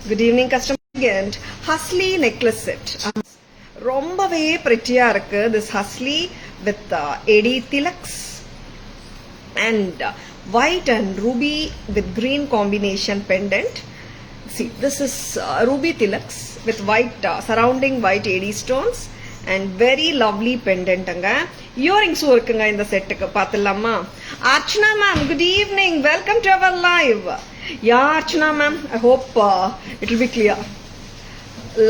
Good evening, customer. Again, Hustley necklace set. ரொம்பவே pretty-ஆ இருக்கு. This Hustley with AD tilaks and white and ruby with green combination pendant. See, this is ruby tilaks with white surrounding white AD stones and very lovely pendant anga. Earrings இருக்குங்க இந்த செட்டுக்கு பாத்துலாமா? Archana ma'am, good evening. Welcome to our live. Yeah, Archana ma'am, I hope it will be clear.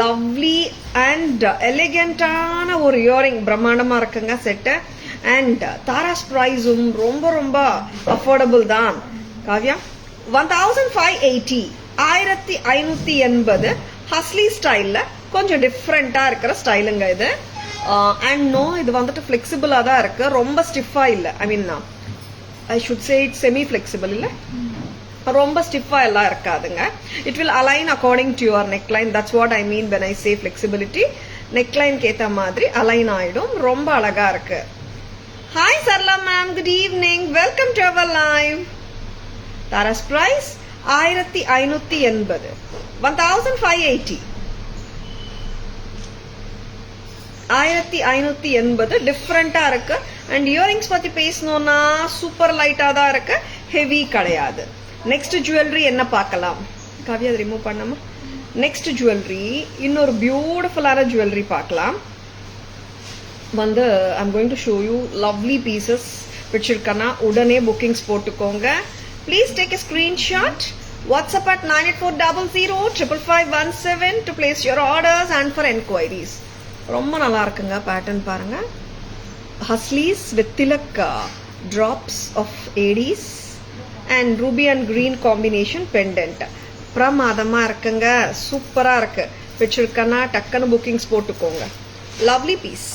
Lovely and elegant-ஆன ஒரு earring பிரம்மாண்டமா இருக்குங்க set. And Tara's பிரைஸும் ரொம்ப affordable தான். காவ்யா 1580 1580 ஹஸ்லி ஸ்டைல்ல கொஞ்சம் டிஃப்ரெண்டா இருக்கிற ஸ்டைலுங்க இது. அண்ட் நோ, இது வந்துட்டு ஃபிளெக்சிபிளா தான் இருக்கு, ரொம்ப ஸ்டிஃபா இல்ல. I mean I should say it semi flexible இல்ல, ரொம்ப ஸ்டிஃபா எல்லாம் இருக்காதுங்க. It will align according to your neck line. That's what I mean when I say flexibility. Neck லைனுக்கு ஏற்ற மாதிரி அலைன் ஆயிடும். ரொம்ப அழகா இருக்கு. Hi Sarla ma'am, good evening. Welcome to our live. Taras price 1580 1580 1580 டிஃப்ரெண்டா இருக்கு. அண்ட் இயரிங்ஸ் பத்தி பேசணும்னா சூப்பர் லைட்டா தான் இருக்கு, ஹெவி கிடையாது. நெக்ஸ்ட் ஜுவல்லரி என்ன பார்க்கலாம்? காவியா அதை ரிமூவ் பண்ணாம. நெக்ஸ்ட் ஜுவல்லரி இன்னொரு பியூட்டிஃபுல்லான ஜுவல்லரி பார்க்கலாம். வந்து I'm going to show you lovely pieces. பிடிச்சிருக்கனா உடனே புக்கிங்ஸ் போட்டுக்கோங்க. Please take a screenshot. WhatsApp at 9840055517 to place your orders and for enquiries. ரொம்ப நல்லா இருக்குங்க. பேட்டர்ன் பாருங்க. Haslis with tilak drops of ADs and ruby and green combination pendant. பிரமாதமா இருக்குங்க, சூப்பரா இருக்கு. பிடிச்சிருக்கனா டக்குன்னு புக்கிங்ஸ் போட்டுக்கோங்க. லவ்லி பீஸ்,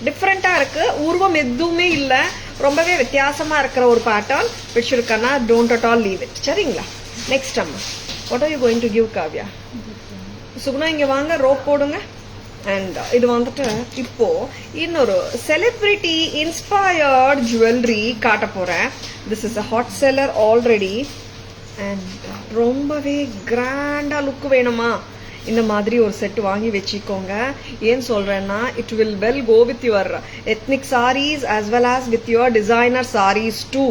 டிஃப்ரெண்டா இருக்கு, உருவம் எதுவுமே இல்ல, ரொம்பவே வித்தியாசமா இருக்கிற ஒரு பேட்டர்ன். பிடிச்சிருக்கனா don't at all leave it. சரிங்களா? நெக்ஸ்ட் அம்மா, what are you going to give Kavya? Suguna இங்க வாங்க, ரோப் போடுங்க. அண்ட் இது வந்துட்டு இப்போ இன்னொரு செலிபிரிட்டி இன்ஸ்பயர்ட் ஜுவல்லரி காட்ட போறேன். This is a hot seller already. And ரொம்பவே கிராண்டா லுக் வேணுமா, இந்த மாதிரி ஒரு செட் வாங்கி வச்சுக்கோங்க. ஏன் சொல்றேன்னா, it will well go with your ethnic sarees as well as with your designer sarees too.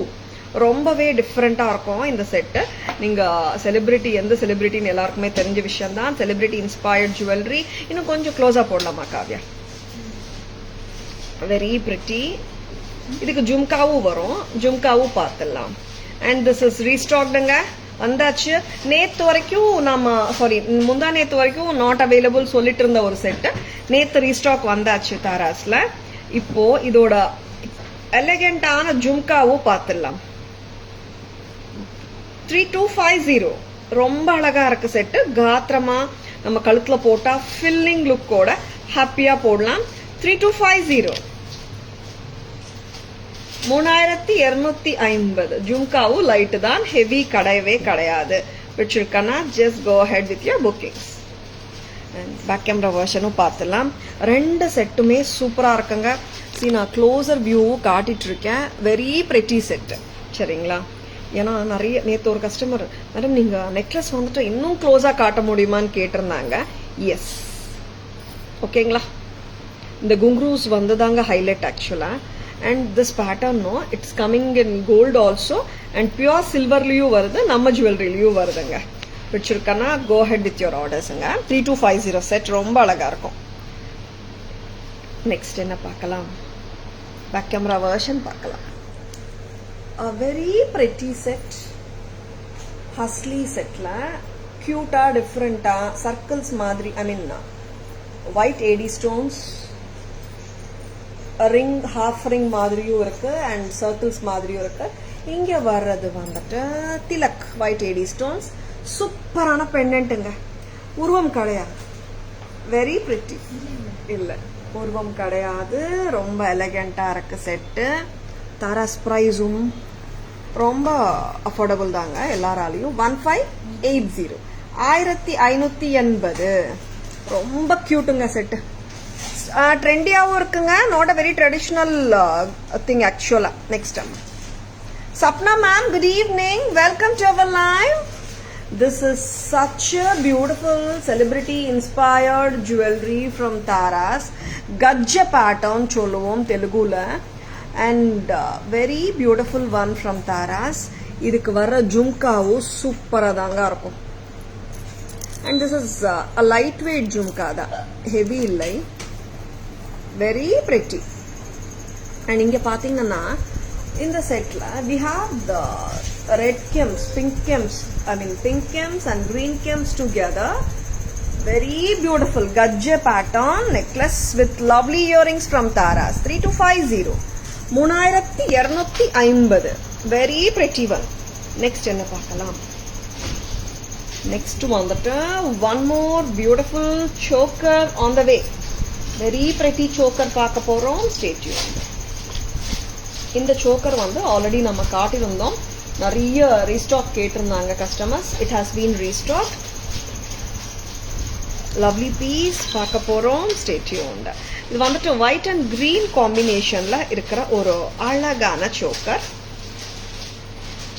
ரொம்பவே டிஃப்ரெண்டா இருக்கும் இந்த செட்டு. நீங்க செலிபிரிட்டி, எந்த செலிபிரிட்டின்னு எல்லாருக்குமே தெரிஞ்ச விஷயம் தான். Celebrity inspired jewellery. இன்னும் கொஞ்சம் க்ளோஸா போடலாமா காவ்யா? Very pretty. இதுக்கு ஜும்காவும் வரும், ஜும்காவும் பார்த்துடலாம். அண்ட் திஸ் இஸ் ரீஸ்டாக்டுங்க, வந்தாச்சு. நேத்து வரைக்கும் முந்தா நேத்து வரைக்கும் நாட் அவைலபிள் சொல்லிட்டு இருந்த ஒரு செட்டு நேத்து ரீஸ்டாக் வந்தாச்சு தாராஸ்ல. இப்போ இதோட எலிகண்டான ஜும்காவும் பார்த்துடலாம். 3250 ரொம்ப அழகா இருக்கு செட்டு. காத்திரமா நம்ம கழுத்துல போட்டா ஃபில்லிங் லுக்கோட ஹாப்பியா போடலாம். 3250 3250 ஜும்காவும் லைட் தான், ஹெவி கிடையவே கிடையாது. வச்சிருக்கனா just go ahead with your bookings. Back camera வெர்ஷனும் பார்த்துலாம். ரெண்டு செட்டுமே சூப்பரா இருக்குங்க. நான் க்ளோசர் வியூவும் காட்டிட்டு இருக்கேன். Very pretty set. சரிங்களா? ஏன்னா நிறைய நேற்று ஒரு கஸ்டமர், மேடம் நீங்க நெக்லஸ் வந்துட்டு இன்னும் க்ளோஸா காட்ட முடியுமான்னு கேட்டிருந்தாங்க. எஸ், ஓகேங்களா? இந்த குங்க்ரூஸ் வந்து தாங்க ஹைலைட் ஆக்சுவலா. And this pattern no, it's coming in gold also and pure சில்வர்லயும் வருது, நம்ம ஜுவல்லரிலயும் வருதுங்க. பிடிச்சிருக்கனா கோ ஹெட் வித் யுவர் ஆர்டர்ஸுங்க. 3250 செட் ரொம்ப அழகா இருக்கும். நெக்ஸ்ட் என்ன பார்க்கலாம்? பேக் கேமரா வெர்ஷன் பார்க்கலாம். A very pretty set, hasli செட்ல கியூட்டா டிஃப்ரெண்டா சர்க்கிள்ஸ் மாதிரி, I mean white AD stones, ring, half ring மாதிரியும் இருக்கு அண்ட் சர்க்கிள்ஸ் மாதிரியும் இருக்கு. இங்க வர்றது வந்துட்டு திலக் ஒயிட் ஏடி ஸ்டோன்ஸ். சூப்பரான பெண்டன்ட்டுங்க. உருவம் கிடையாது, வெரி பிரிட்டி. இல்ல, உருவம் கிடையாது, ரொம்ப எலகண்டா இருக்கு செட்டு. தாராஸ் பிரைஸும் ரொம்ப அஃபோர்டபுள் தாங்க எல்லாராலையும். 1580 1580 ரொம்ப கியூட்டுங்க செட்டு. ட்ரெண்டியாவும் இருக்குங்க, not a very traditional thing ஆக்சுவலா. Next Sapna ma'am, good evening. Welcome to our live. This is such a beautiful celebrity inspired jewelry from Taras. Gajja pattern சொல்லுவோம் தெலுங்குல. And very beautiful one from Taras. இதுக்கு வர ஜும்காவும் சூப்பரா தாங்க இருக்கும். And this is a lightweight jhumka da, heavy illai, very pretty. And inga pathina in the set la we have the red kems, pink kems and green kems together. Very beautiful gajja pattern necklace with lovely earrings from Taras. 3250 3250. Very pretty one. Next enna paakalam. Next one more beautiful choker on the way. Very pretty choker paaka porom. Stay tuned. In the choker already நம்ம காட்டிருந்தோம். நிறைய restock கேட்டிருந்தாங்க customers. It has been restocked. Lovely piece paaka porom. Stay tuned. இது white and green combinationல இருக்கிற ஒரு அழகான choker.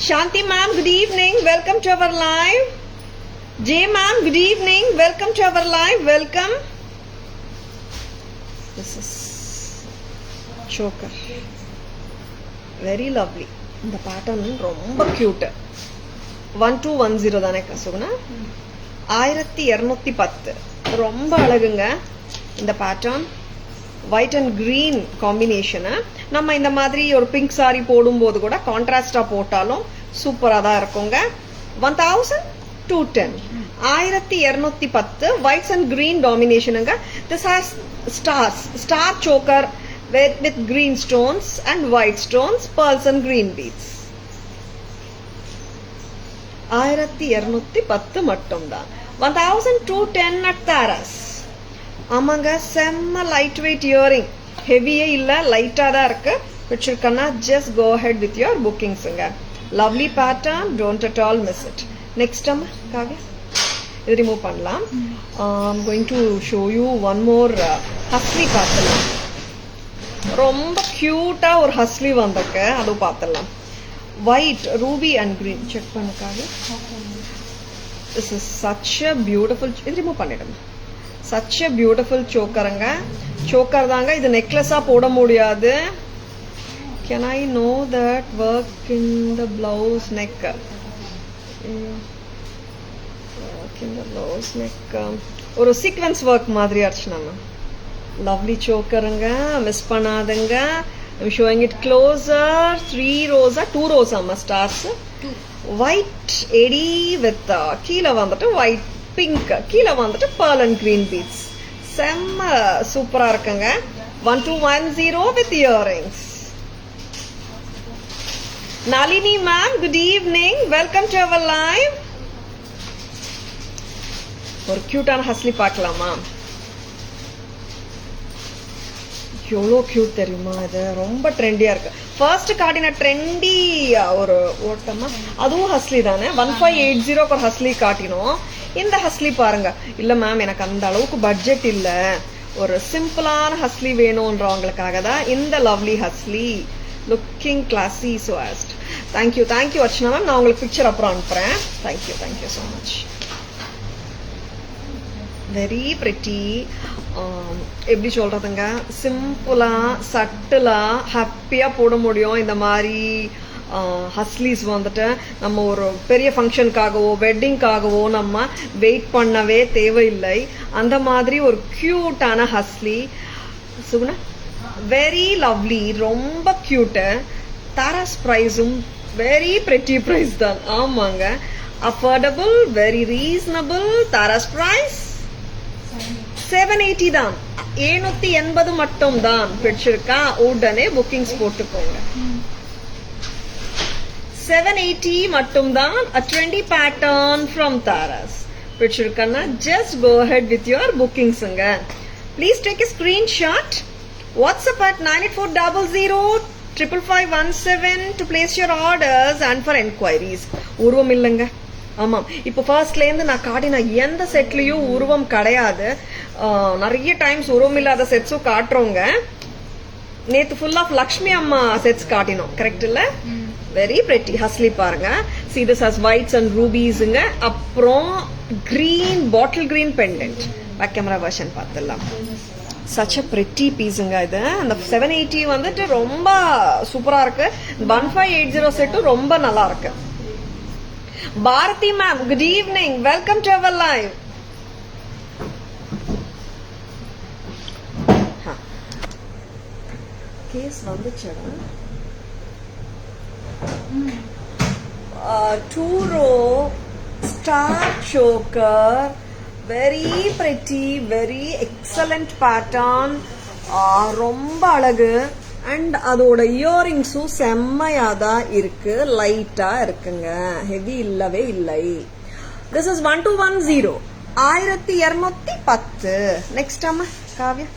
Shanti ma'am, good evening. Welcome to our live. Jay ma'am, good evening. Welcome to our live. Welcome. This is choker. Very lovely. The pattern ரொம்ப cute. 1210 தானே கசுகுனா 1210 ரொம்ப அழகுங்க இந்த pattern. White and green combination. நம்ம இந்த மாதிரி ஒரு pink saree போடும்போது கூட கான்ட்ராஸ்டா போட்டாலும் சூப்பரா தான் இருக்குங்க. 1210 1210 whites and green domination. This has star choker with green stones and white stones, pearls and green beads. 1210 மட்டும் தான். 1210 at Taras. ஆமாங்க செம்ம லைட் வெயிட் இயரிங், ஹெவியே இல்ல, லைட்டா தான் இருக்கு. பிடிச்சிருக்கனா just go ahead with your bookings-ங்க. Lovely pattern, don't at all miss it. Next அம்மா காவ்யா இது ரிமூவ் பண்ணலாம். I'm going to show you one more ஹஸ்லி பார்த்தலாம். ரொம்ப கியூட்டா ஒரு ஹஸ்லி வந்திருக்கு, அது பார்த்தலாம். White, ruby and green. Check பண்ணு Kavya. This is such a beautiful. இது ரிமூவ் பண்ணிடுங்க. Such a beautiful chokerங்க. choker தாங்க, இது நெக்லஸா போட முடியாது. Can I know that work in the blouse neck? Work in the blouse neck. ஒரு sequence work மாதிரி அர்ச்சனா. Lovely chokerங்க, மிஸ் பண்ணாதங்க. I'm showing it closer. 3 rows, 2 rows amma stars. White eddy with கீழ வந்துட்டு white pink, கீழ வந்துட்டு pearl and green beads. செம்ம சூப்பரா இருக்குங்க. 1210 with earrings. Nalini ma'am, good evening. Welcome to our live. ஒரு கியூட்டான ஹஸ்லி பார்க்கலாமா? எவ்வளோ கியூட் தெரியுமா? இது ரொம்ப ட்ரெண்டியா இருக்கு. ஃபர்ஸ்ட் காட்டின ட்ரெண்டி ஒரு ஓட்டமா அதுவும் ஹஸ்லி தானே. 1580 ஒரு ஹஸ்லி காட்டினோம். இந்த ஹஸ்லி பாருங்க. இல்ல மேம் எனக்கு அந்த அளவுக்கு பட்ஜெட் இல்ல, ஒரு சிம்பிளான ஹஸ்லி வேணும்ன்றவங்களுக்காக தான் இந்த lovely hasli. Looking classy so ஆஸ்ட். Thank you Archana ma'am. நான் உங்களுக்கு பிக்சர் அப்புறம் அனுப்புறேன். Thank you so much. Very pretty. எப்படி சொல்றதுங்க, சிம்பிளா சட்டிலா ஹாப்பியா போட முடியும் இந்த மாதிரி ஹஸ்லீஸ் வந்துட்டு. நம்ம ஒரு பெரிய ஃபங்க்ஷனுக்காகவோ வெட்டிங்காகவோ நம்ம வெயிட் பண்ணவே தேவையில்லை. அந்த மாதிரி ஒரு கியூட்டான ஹஸ்லி சுகுணா. வெரி லவ்லி, ரொம்ப கியூட்டு. தாராஸ் ப்ரைஸும் வெரி பிரிட்டி ப்ரைஸ் தான். ஆமாங்க, affordable, very reasonable. Tara's price 780 தான். 780 மட்டும் தான். பிடிச்சிருக்கா? உடனே புக்கிங்ஸ் போட்டுக்கோங்க. 780 மட்டும் தான். A trendy pattern from Taras. பிடிச்சிருக்கா? Just go ahead with your bookings-ங்க. Please take a screenshot. WhatsApp at 9840055517 to place your orders and for enquiries. உருவம் இல்லைங்க. ஆமாம், இப்போ ஃபர்ஸ்ட்ல இருந்து நான் காட்டின எந்த செட்லயும் உருவம் கிடையாது. நிறைய டைம்ஸ் உருவம் இல்லாத செட்ஸும் காட்டுறோங்க. நேத்து ஃபுல் ஆஃப் லக்ஷ்மி அம்மா செட்ஸ் காட்டினோம், கரெக்ட் இல்ல? Very pretty. ஹஸ்லி பாருங்க. see this has whites and rubiesங்க. அப்புறம் green bottle green pendant. Back camera version பார்த்துடலாம். such a pretty பீஸுங்க இது. அந்த 780 வந்துட்டு ரொம்ப சூப்பரா இருக்கு. 1580 செட்டும் ரொம்ப நல்லா இருக்கு. Bharathi ma'am, good evening, welcome to our live. Case வந்துச்சா? 2 row star choker, very pretty, very excellent pattern, ரொம்ப அழகு. அண்ட் அதோட இயரிங்ஸும் செம்மையாதா இருக்கு, லைட்டா இருக்குங்க, ஹெவி இல்லவே இல்லை. This is 1210, 1210. நெக்ஸ்ட் அம்மா காவ்யா,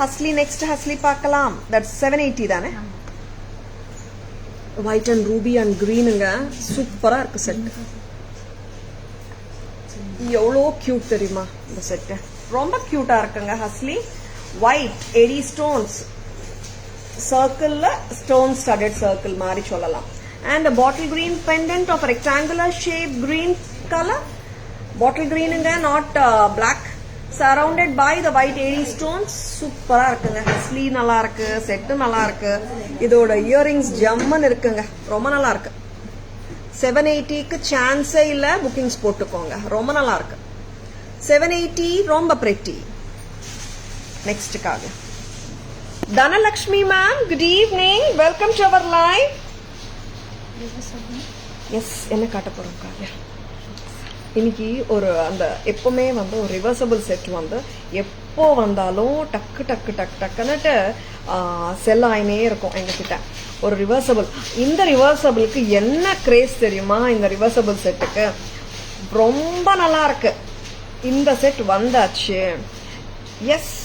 ஹஸ்லி. நெக்ஸ்ட் ஹஸ்லி பார்க்கலாம். தட்ஸ் 780 தானே. ஒயிட் அண்ட் ரூபி அண்ட் கிரீனுங்க, சூப்பரா இருக்கு செட். எவ்வளோ கியூட் தெரியுமா இந்த செட்டு, ரொம்ப கியூட்டா இருக்குங்க. ஹஸ்லி ஒயிட் எடி ஸ்டோன்ஸ், சர்க்கிள்ல ஸ்டோன் ஸ்டடட் சர்க்கிள் மாதிரி சொல்லலாம். And bottle green pendant of rectangular shape, green colour bottle கிரீனுங்க, not black, surrounded by the white AD stones. சூப்பரா இருக்குங்க. ஹஸ்லி நல்லா இருக்கு, செட்டு நல்லா இருக்கு. இதோட இயரிங்ஸ் ஜம்மன் இருக்குங்க, ரொம்ப நல்லா இருக்கு. 780க்கு சான்ஸே இல்ல, புக்கிங்ஸ் போட்டுக்கோங்க, ரொம்ப நல்லா இருக்கு. 780 ரொம்ப பிரெட்டி. நெக்ஸ்டுக்காக Dhanalakshmi ma'am, good evening, welcome to our live. Yes, என்ன காட்ட போறோம் காவ்யா இன்னைக்கு? ஒரு அந்த எப்பவுமே வந்து ஒரு ரிவர்சபிள் செட் வந்து எப்போ வந்தாலும் டக்கு டக்கு டக்கு டக்குன்னுட்டு செல் ஆயினே இருக்கும் எங்ககிட்ட. ஒரு ரிவர்சபிள், இந்த ரிவர்சபிளுக்கு என்ன கிரேஸ் தெரியுமா? இந்த ரிவர்சபிள் செட்டுக்கு ரொம்ப நல்லா இருக்கு. இந்த செட் வந்தாச்சு. Yes,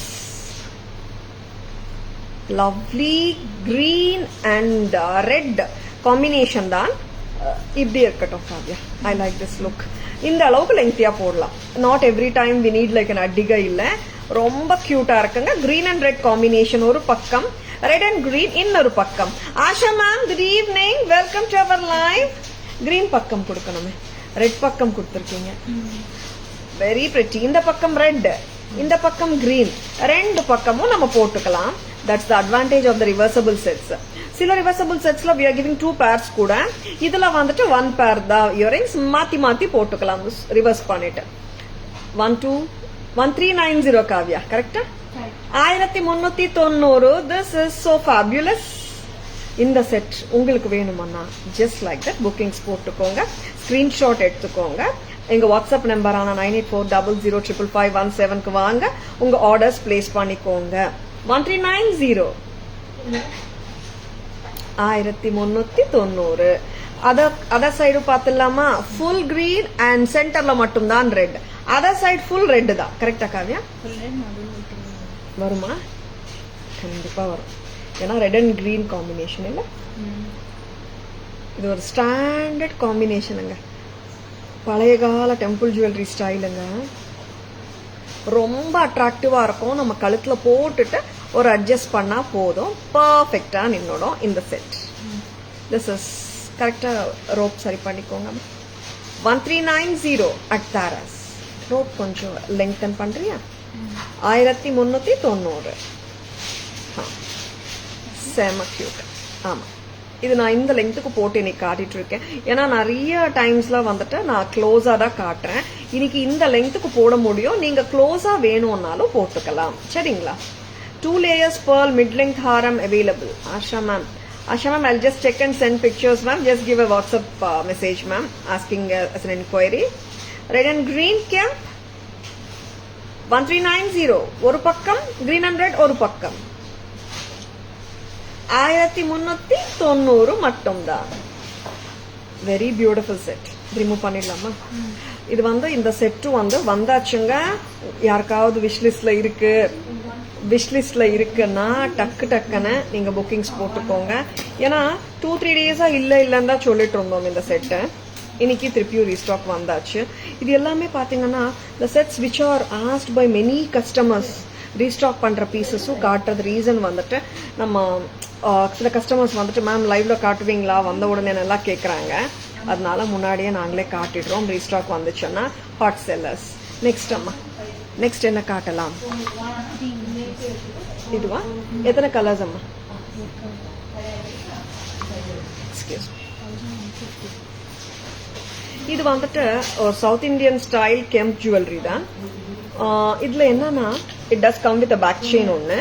lovely green and red combination தான். இப்படி இருக்கட்டும் Kavya, I like this look. இந்த அளவுக்கு லெங்க்தியா போடலாம். Not every time we need like அடிகை இல்ல, ரொம்ப கியூட்டா இருக்குங்க. கிரீன் அண்ட் ரெட் காம்பினேஷன் ஒரு பக்கம், ரெட் அண்ட் கிரீன் இன்னொரு பக்கம். Asha ma'am, good evening, welcome to our live. Green பக்கம் கொடுக்கணுமே, ரெட் பக்கம் கொடுத்துருக்கீங்க, வெரி பிரிட்டி. இந்த பக்கம் ரெட், இந்த பக்கம் கிரீன், ரெண்டு பக்கமும் நம்ம போட்டுக்கலாம். That's the advantage of the reversible sets. சில ரிவர்சபிள் செட்ஸ்ல we are giving 2 pairs கூட, இதுல வந்துட்டு 1 pair தான் இயரிங்ஸ், மாத்தி மாத்தி போட்டுக்கலாம் ரிவர்ஸ் பண்ணிட்டு. 1390 காவ்யா, கரெக்டா? 1390. This is so ஃபேபியுலஸ். இந்த செட் உங்களுக்கு வேணுமானா ஜஸ்ட் லைக் தட் புக்கிங்ஸ் போட்டுக்கோங்க, ஸ்கிரீன்ஷாட் எடுத்துக்கோங்க. எங்க வாட்ஸ்அப் நம்பரான 9840055517க்கு வாங்க, உங்க ஆர்டர்ஸ் பிளேஸ் பண்ணிக்கோங்க. 1390, 1390. அதர் சைடு பாத்துலாமா? ஃபுல் கிரீன் அண்ட் சென்டர்ல மட்டும் தான் red. Other side full red தான், கரெக்டா காவ்யா? வருமா? கண்டிப்பா வரும், ஏன்னா ரெட் அண்ட் கிரீன் காம்பினேஷன் இல்ல. இது ஒரு ஸ்டாண்டர்ட் காம்பினேஷனுங்க, பழைய கால டெம்பிள் ஜுவல்லரி ஸ்டைலுங்க. ரொம்ப அட்ராக்டிவா இருக்கும். நம்ம கழுத்துல போட்டுட்டு ஒரு அட்ஜஸ்ட் பண்ணா போதும், பர்ஃபெக்டா நின்னோடும் இந்த செட். திஸ் இஸ் கரெக்டா. ரோப் சரி பண்ணிக்கோங்க. 1390 அட் தாராஸ். ரோப் கொஞ்சம் லெங்தன் பண்றியா? 1390. செம கியூட். ஆமா, இது நான் இந்த லெங்த்துக்கு போட்டு இன்னைக்கு காட்டிட்டு இருக்கேன். ஏன்னா நிறைய டைம்ஸ்ல வந்துட்டு நான் க்ளோஸா தான் காட்டுறேன். இன்னைக்கு இந்த லெங்த்துக்கு போட முடியும், நீங்க க்ளோஸா வேணும்னாலும் போட்டுக்கலாம், சரிங்களா? 2 layers pearl mid-length haram available. Asha ma'am, I'll just check and send pictures, ma'am. Just give a WhatsApp message, ma'am, asking as an inquiry. Red and green camp 1390. ஒரு பக்கம் green and red, ஒரு பக்கம் 1390 மட்டும்தான். Very beautiful set. Remove பண்ணிடலாமா? இது வந்து இந்த set வந்து வந்தாச்சுங்க. யாருக்காவது விஷ்லிஸ்ட்ல இருக்குன்னா டக்கு டக்குன்னு நீங்க புக்கிங்ஸ் போட்டுக்கோங்க. ஏன்னா 2-3 டேஸா இல்லன்னு தான் சொல்லிட்டு இருந்தோம் இந்த செட்டை. இன்னைக்கு திருப்பியும் ரீஸ்டாக் வந்தாச்சு. இது எல்லாமே பாத்தீங்கன்னா the sets which are asked by many customers restock பண்ற பீசஸும் காட்டுறது. ரீசன் வந்துட்டு நம்ம சில கஸ்டமர்ஸ் வந்துட்டு மேம் லைவ்ல காட்டுவீங்களா, வந்த உடனே நல்லா கேட்குறாங்க. அதனால முன்னாடியே நாங்களே காட்டிடுறோம். ரீஸ்டாக் வந்துச்சுன்னா ஹாட் செல்லர்ஸ். நெக்ஸ்ட் அம்மா, நெக்ஸ்ட் என்ன காட்டலாம்? இதுவா? எத்தனை கலர்ஸ் அம்மா? இது வந்துட்டு South Indian style kemp jewellery தான். இதுல என்னன்னா it does come with back chain ஒன்று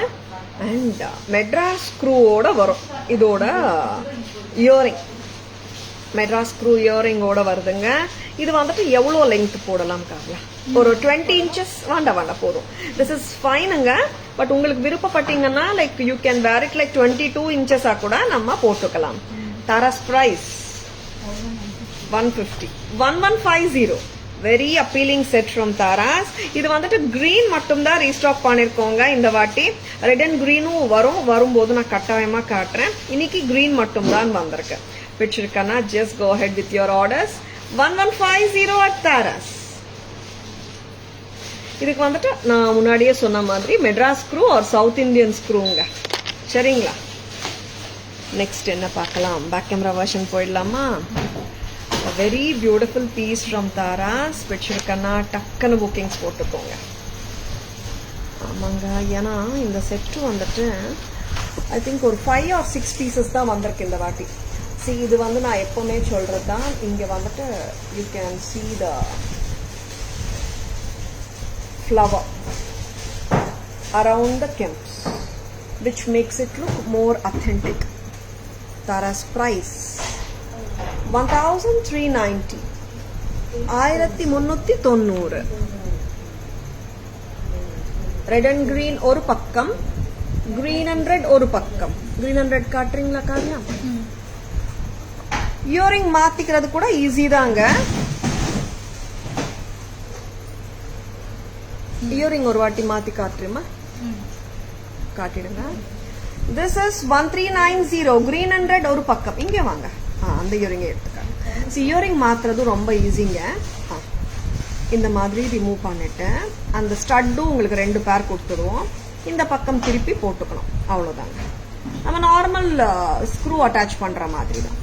அண்ட் மெட்ராஸ் ஸ்க்ரூவோட வரும். இதோட இயரிங் மெட்ராஸ் ஸ்க்ரூ இயரிங்கோட வருதுங்க. இது வந்துட்டு எவ்வளோ லெங்த் போடலாம் காவியா? ஒரு 20 inches வேண்டாம் போதும். This is ஃபைனுங்க. பட் உங்களுக்கு விருப்பப்பட்டீங்கன்னா like you can wear it like 22 inches கூட நம்ம போட்டுக்கலாம். Taras price 150 1150. Very appealing set from Taras. இது வந்துட்டு கிரீன் மட்டும் தான் ரீஸ்டாக் பண்ணிருக்கோங்க இந்த வாட்டி. ரெட் அண்ட் கிரீனும் வரும்போது நான் கட்டாயமா காட்டுறேன். இன்னைக்கு கிரீன் மட்டும் தான் வந்திருக்கு. பிடிச்சிருக்கனா just go ahead with your orders. 1150 at Tara's. இதுக்கு வந்துட்டு நான் முன்னாடியே சொன்ன மாதிரி Madras screw or south Indian ஸ்க்ரூங்க. சரிங்களா? நெக்ஸ்ட் என்ன பார்க்கலாம்? பேக் கேமரா வெர்ஷன் போயிடலாமா? Very beautiful piece from Tara's. பிடிச்சிருக்கனா டக்குன்னு புக்கிங்ஸ் போட்டுக்கோங்க. ஆமாங்க, ஏன்னா இந்த செட்டு வந்துட்டு ஐ திங்க் ஒரு 5 or 6 pieces தான் வந்திருக்கு இந்த வாட்டி. இது வந்து நான் எப்பவுமே சொல்றது தான். இங்க வந்துட்டு you can see the flower around the kems which makes it look more authentic. Tara's price 1390. 1390. Red and green ஒரு பக்கம், கிரீன் அண்ட் ரெட் ஒரு பக்கம். கிரீன் அண்ட் ரெட் காட்டுறீங்களா காவியா? இயரிங் மாத்திக்கிறது கூட ஈஸி தாங்க. இயரிங் ஒரு வாட்டி மாத்தி காட்டுறீமா? காட்டிடுங்க. This is 1390. Green and red ஒரு பக்கம். இங்கே வாங்க, அந்த இயரிங் எடுத்துக்காங்க. இயரிங் மாத்துறது ரொம்ப ஈஸிங்க. இந்த மாதிரி ரிமூவ் பண்ணிட்டு அந்த ஸ்டட்டும் உங்களுக்கு 2 பேர் கொடுத்துருவோம். இந்த பக்கம் திருப்பி போட்டுக்கணும். அவ்வளவுதாங்க. நம்ம நார்மல் ஸ்க்ரூ அட்டாச் பண்ற மாதிரி தான்.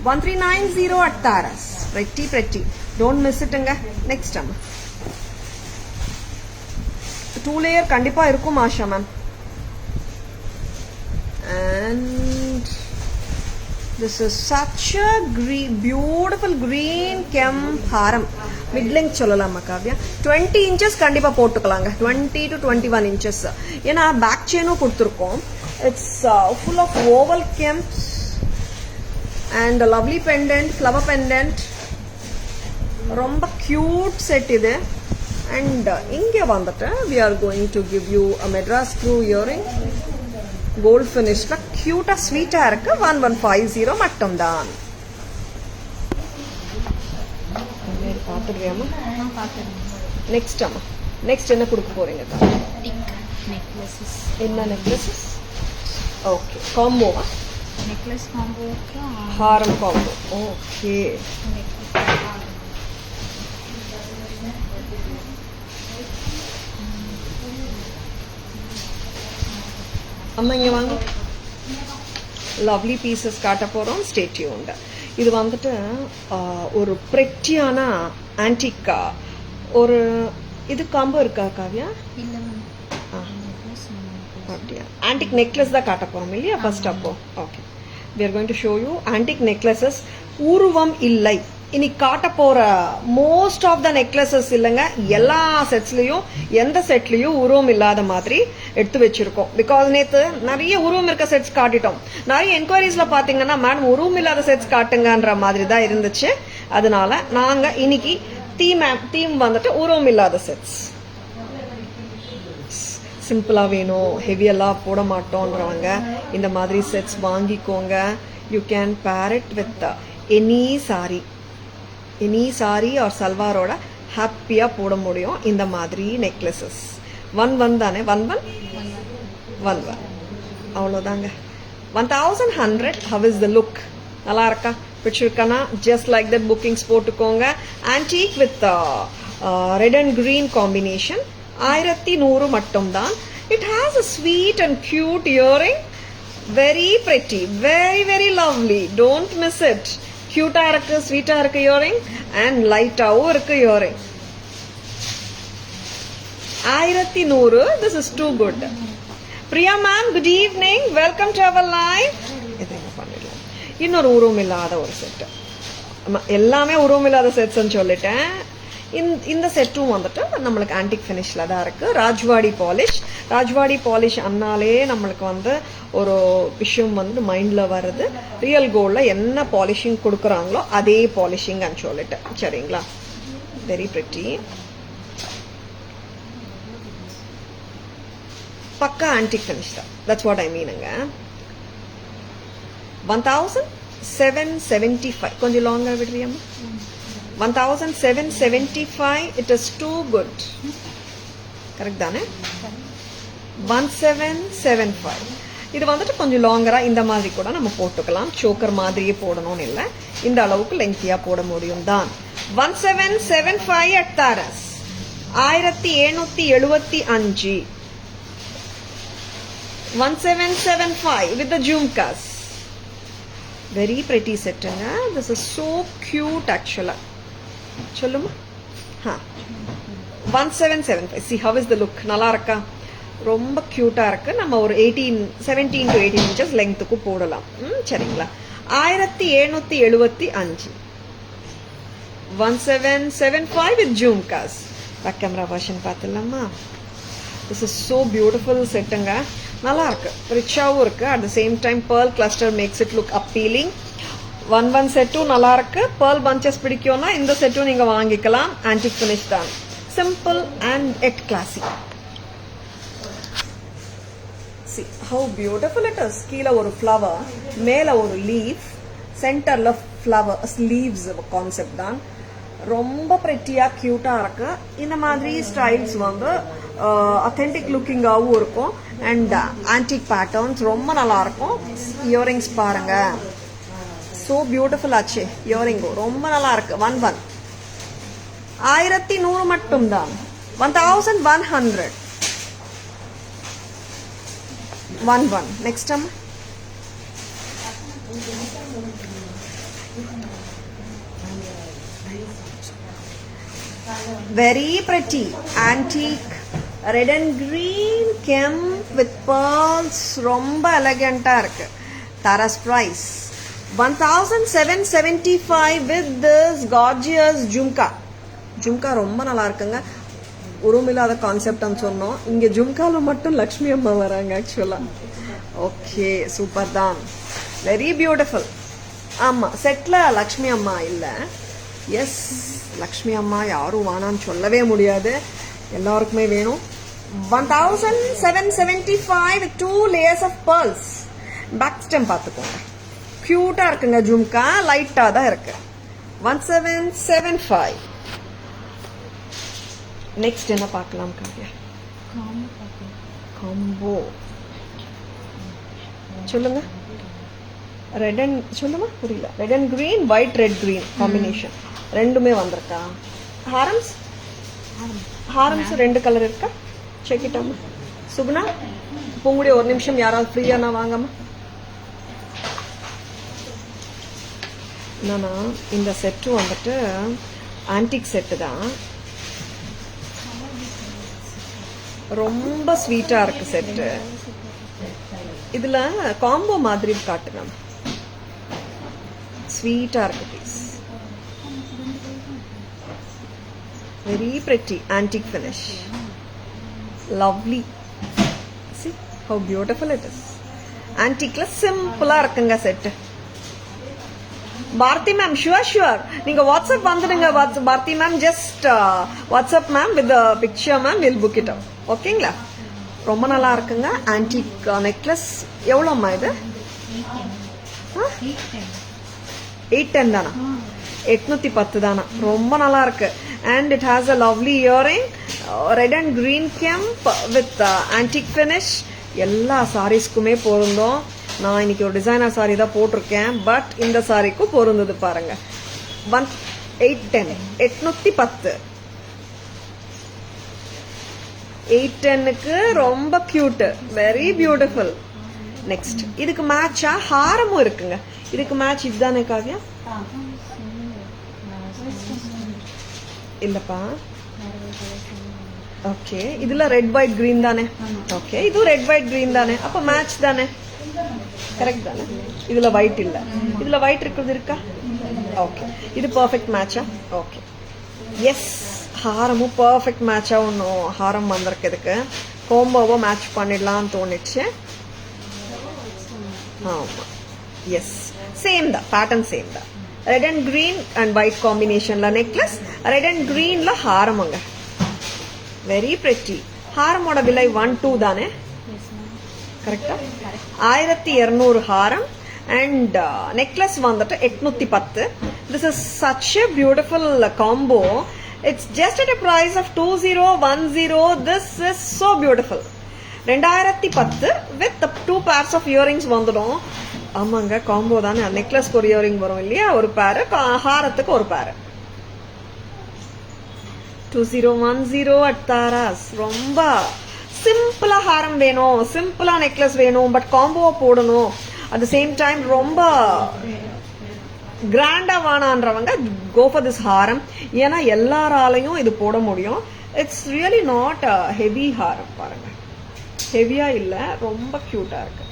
1390 at Tara's. pretty. Don't miss itங்க. நெக்ஸ்ட் அம்மா 2 layer கண்டிப்பா இருக்கும் Asha ma'am. And this is such a beautiful green kemp haram. Mid length சொல்லலாமா காவியா? 20 inches கண்டிப்பா போட்டுக்கலாங்க. 20 to 21 inches. ஏன்னா பேக் செயினும் கொடுத்துருக்கோம். It's full of oval kemps and a lovely pendant, flower pendant. ரொம்ப cute set இது. And இங்க வந்துட்டு we are going to give you a Madras screw earring. Gold finishல cute-ஆ sweet-ஆ இருக்கு. 1150 மட்டும் தான். பாத்துறியாமா? நெக்ஸ்ட் அம்மா, நெக்ஸ்ட் என்ன கொடுக்க போறீங்க? என்ன நெக்லஸஸ்? ஓகே, காம்போவா? நெக்லஸ் காம்போ, ஹாரம் காம்போ. ஓகே, அம்மா இங்க வாங்க. லவ்லி பீசஸ் காட்ட போறோம். Stay tuned. இது வந்துட்டு ஒரு பிரெட்டியான ஆன்டிக்கா ஒரு இது காம்போ இருக்கா காவியா? இல்ல மேம். அப்படியா? ஆன்டிக் நெக்லஸ் தான் காட்ட போறோம் இல்லையா ஃபர்ஸ்ட்? அப்போ okay, we are going to show you antique necklaces. உருவம் இல்லை. இன்னைக்கு காட்ட போற மோஸ்ட் ஆஃப் த நெக்லஸஸ் இல்லைங்க, எல்லா செட்ஸ்லயும் எந்த செட்லயும் உருவம் இல்லாத மாதிரி எடுத்து வச்சிருக்கோம். பிகாஸ் நேத்து நிறைய உருவம் இருக்க செட்ஸ் காட்டிட்டோம். நிறைய என்கொயரிஸ்ல பாத்தீங்கன்னா மேடம் உருவம் இல்லாத செட்ஸ் காட்டுங்கன்ற மாதிரி தான் இருந்துச்சு. அதனால நாங்க இன்னைக்கு தீம் வந்துட்டு உருவம் இல்லாத செட்ஸ். சிம்பிளா வேணும், ஹெவியெல்லாம் போட மாட்டோன்றவங்க இந்த மாதிரி செட்ஸ் வாங்கிக்கோங்க. You can pair it with any sari or சல்வாரோட ஹாப்பியா போட முடியும் இந்த மாதிரி நெக்லஸஸ். 1 தானே? 1 அவ்வளோதாங்க. 1100. How is the look? நல்லா இருக்கா? பிடிச்சிருக்கானா? ஜஸ்ட் லைக் தட் புக்கிங்ஸ் போட்டுக்கோங்க. Antique with red and green combination. 1100 மட்டும் தான். It has a sweet and cute earring. Very pretty, very very lovely. Don't miss it. Cute ah irukku, sweet ah irukku earring and light ah irukku earring. 1100. This is too good. Priya ma'am, good evening. Welcome to our live. இதெல்லாம் பண்ணிடலாம். இன்னொரு உருவம் இல்லாத ஒரு set. எல்லாமே உருவம் இல்லாத செட்ஸ்ன்னு சொல்லிட்டேன். இந்த செட்டும் வந்துட்டு நம்மளுக்கு ஆன்டிக் ஃபினிஷ்ல தான் இருக்கு. ராஜ்வாடி பாலிஷ் அண்ணாலே நம்மளுக்கு வந்து ஒரு விஷயம் வந்து மைண்ட்ல வருது. ரியல் கோல்ட்ல என்ன பாலிஷிங் கொடுக்குறாங்களோ அதே பாலிஷிங் சொல்லிட்டு சரிங்களா. Very pretty. பக்கா ஆன்டிக் ஃபினிஷ் தான். தட்ஸ் வாட் ஐ மீனுங்க. 1775. கொஞ்சம் லாங்கா விடுறியம்மா. 1775. It is too good. Correct தானே? 1775. இது வந்துட்டு கொஞ்சம் லாங்கரா இந்த மாதிரி கூட நம்ம போட்டுக்கலாம். சோக்கர் மாதிரியே போடணும்னு இல்லை, இந்த அளவுக்கு லெங்க்தியா போட முடியும் தான். 1775 at Taras. 1775. 1775 with the jhumkas. Very pretty set. This is so cute actually. Choluma. 1775. See how is the look. Nalla irukka. Romba cute ah irukku. Nama or 17 to 18 inches length ku podalam. Seringla. 1775. 1775 with jhumkas. Back camera version paathalama. This is so beautiful setanga. நல்லா இருக்கு, ரிச்சாவும் இருக்கு. At the same time pearl cluster makes it look appealing. 1 செட்டும் நல்லா இருக்கு. pearl bunches பிடிக்கும்னா இந்த செட்டும் நீங்க வாங்கிக்கலாம். ஆன்டிக் ஃபினிஷ் தான். Simple and yet classy. See how beautiful it is. கீழ ஒரு ஃப்ளவர், மேல ஒரு லீஃப், சென்டர்ல ஃப்ளவர் லீவ்ஸ் கான்செப்ட் தான். ரொம்ப பிரெட்டியா கியூட்டா இருக்கு. இந்த மாதிரி ஸ்டைல்ஸ் வந்து அத்தென்டிக் லுக்கிங்காகவும் இருக்கும். அண்ட் ஆன்டிக் பேட்டர்ன்ஸ் ரொம்ப நல்லா இருக்கும். இயரிங்ஸ் பாருங்க, சோ பியூட்டிஃபுல் ஆச்சு. இயரிங் ரொம்ப நல்லா இருக்கு. 1100 மட்டும் தான். 1100. 11. Next time very pretty antique red and green kem with pearls. ரொம்ப elegant ah இருக்கு. Taras price 1775 with this gorgeous jhumka. ரொம்ப நல்லா இருக்குங்க. உருமில்லாத கான்செப்ட் சொன்னோம். இங்க ஜும்கால மட்டும் லக்ஷ்மி அம்மா வராங்க ஆக்சுவலா. ஓகே, சூப்பர் தான். Very beautiful. ஆமா, செட்ல லக்ஷ்மி அம்மா இல்ல. எஸ், லக்ஷ்மி அம்மா யாரும் வேணான்னு சொல்லவே முடியாது, எல்லாருக்குமே வேணும். 1775 with 2 layers of pearls. Back stem பார்த்துக்கோங்க, கியூட்டா இருக்குங்க. ஜும்கா லைட்டா தான் இருக்கு. 1775. நெக்ஸ்ட் என்ன பார்க்கலாம் காவியா? காம்போ சொல்லுங்க. ரெட் அண்ட் சொல்லுமா புரியல. Red and green, white red green combination ரெண்டுமே வந்திருக்கா? ஹாரம்ஸ் 2 கலர் இருக்கா? செக் இட் ஆமா. சுகுணா பூங்குடி ஒரு நிமிஷம், யாராவது ஃப்ரீயானா வாங்கம்மா. என்னன்னா இந்த செட்டு வந்துட்டு ஆன்டிக் செட்டு தான். ரொம்ப ஸ்வீட்டா இருக்கு செட்டு. இதுல காம்போ மாதிரி காட்டுங்க. ஸ்வீட்டா இருக்கு piece. Very pretty antique finish. Lovely. See how beautiful it is. Antiqueல சிம்பிளா இருக்குங்க செட். பாரதி மேம், ஷுவர் நீங்க வாட்ஸ்அப் வந்துடுங்க. Bharathi ma'am just WhatsApp ma'am with picture ma'am, will book it out. ஓகேங்களா? ரொம்ப நல்லா இருக்குங்க. Antique necklace. எவ்வளோம்மா இது? 810 தானா? 810 தானா? ரொம்ப நல்லா இருக்கு. And it has a lovely earring, red and green kemp with antique finish. எல்லா சாரீஸ்க்குமே பொருந்தும். நான் இன்னைக்கு ஒரு டிசைனர் சாரி தான் போட்டிருக்கேன், பட் இந்த சாரிக்கும் பொருந்தது பாருங்க. 810 810க்கு ரொம்ப கியூட், வெரி பியூட்டிஃபுல். நெக்ஸ்ட் இதுக்கு மேட்சா ஹாரமும் இருக்குங்க. இதுக்கு மேட்ச் இதுதானே காவியா? இல்லப்பா. ஓகே, இதுல ரெட் ஒயிட் கிரீன் தானே? ஓகே, இது ரெட் ஒயிட் கிரீன் தானே, அப்ப மேட்ச் தானே, கரெக்ட் தானே? இதுல ஒயிட் இல்ல, இதுல ஒயிட் இருக்கிறது இருக்கா? ஓகே, இது பர்ஃபெக்ட் மேட்சா? Okay, S. ஹாரமும் பர்ஃபெக்ட் மேட்சா ஒன்றும் ஹாரம் வந்திருக்கு. இதுக்கு கோம்போவோ மேட்ச் பண்ணிடலாம்னு தோணிச்சு. ஆமா, எஸ், சேம் தான், பேட்டர்ன் சேம் தான். Red and green and white காம்பினேஷன்ல நெக்லஸ், ரெட் அண்ட் கிரீன்ல ஹாரமுங்க. Very pretty. ஹாரமோட விலை 1,2 தானே, கரெக்டா? 1200 ஹாரம் அண்ட் நெக்லஸ் வந்துட்டு 810. This is such a beautiful combo. It's just at a price of 2010. This is so beautiful. 2010 with the 2 pairs of earrings வந்துடும். ஆமாங்க, காம்போ தானே. நெக்லஸ்க்கு ஒரு இயரிங் வரும் இல்லையா, ஒரு பேரு, ஹாரத்துக்கு ஒரு பேரு. 2010 at Taras. ரொம்ப சிம்பிளா ஹாரம் வேணும், சிம்பிளா நெக்லஸ் வேணும், பட் காம்போ போடணும். அட் த சேம் டைம் ரொம்ப கிராண்டா வானான்றவங்க கோ ஃபார் திஸ் ஹாரம். ஏன்னா எல்லாராலையும் இது போட முடியும். இட்ஸ் ரியலி நாட் ஹெவி ஹாரம். பாருங்க, ஹெவியா இல்ல, ரொம்ப கியூட்டா இருக்கு.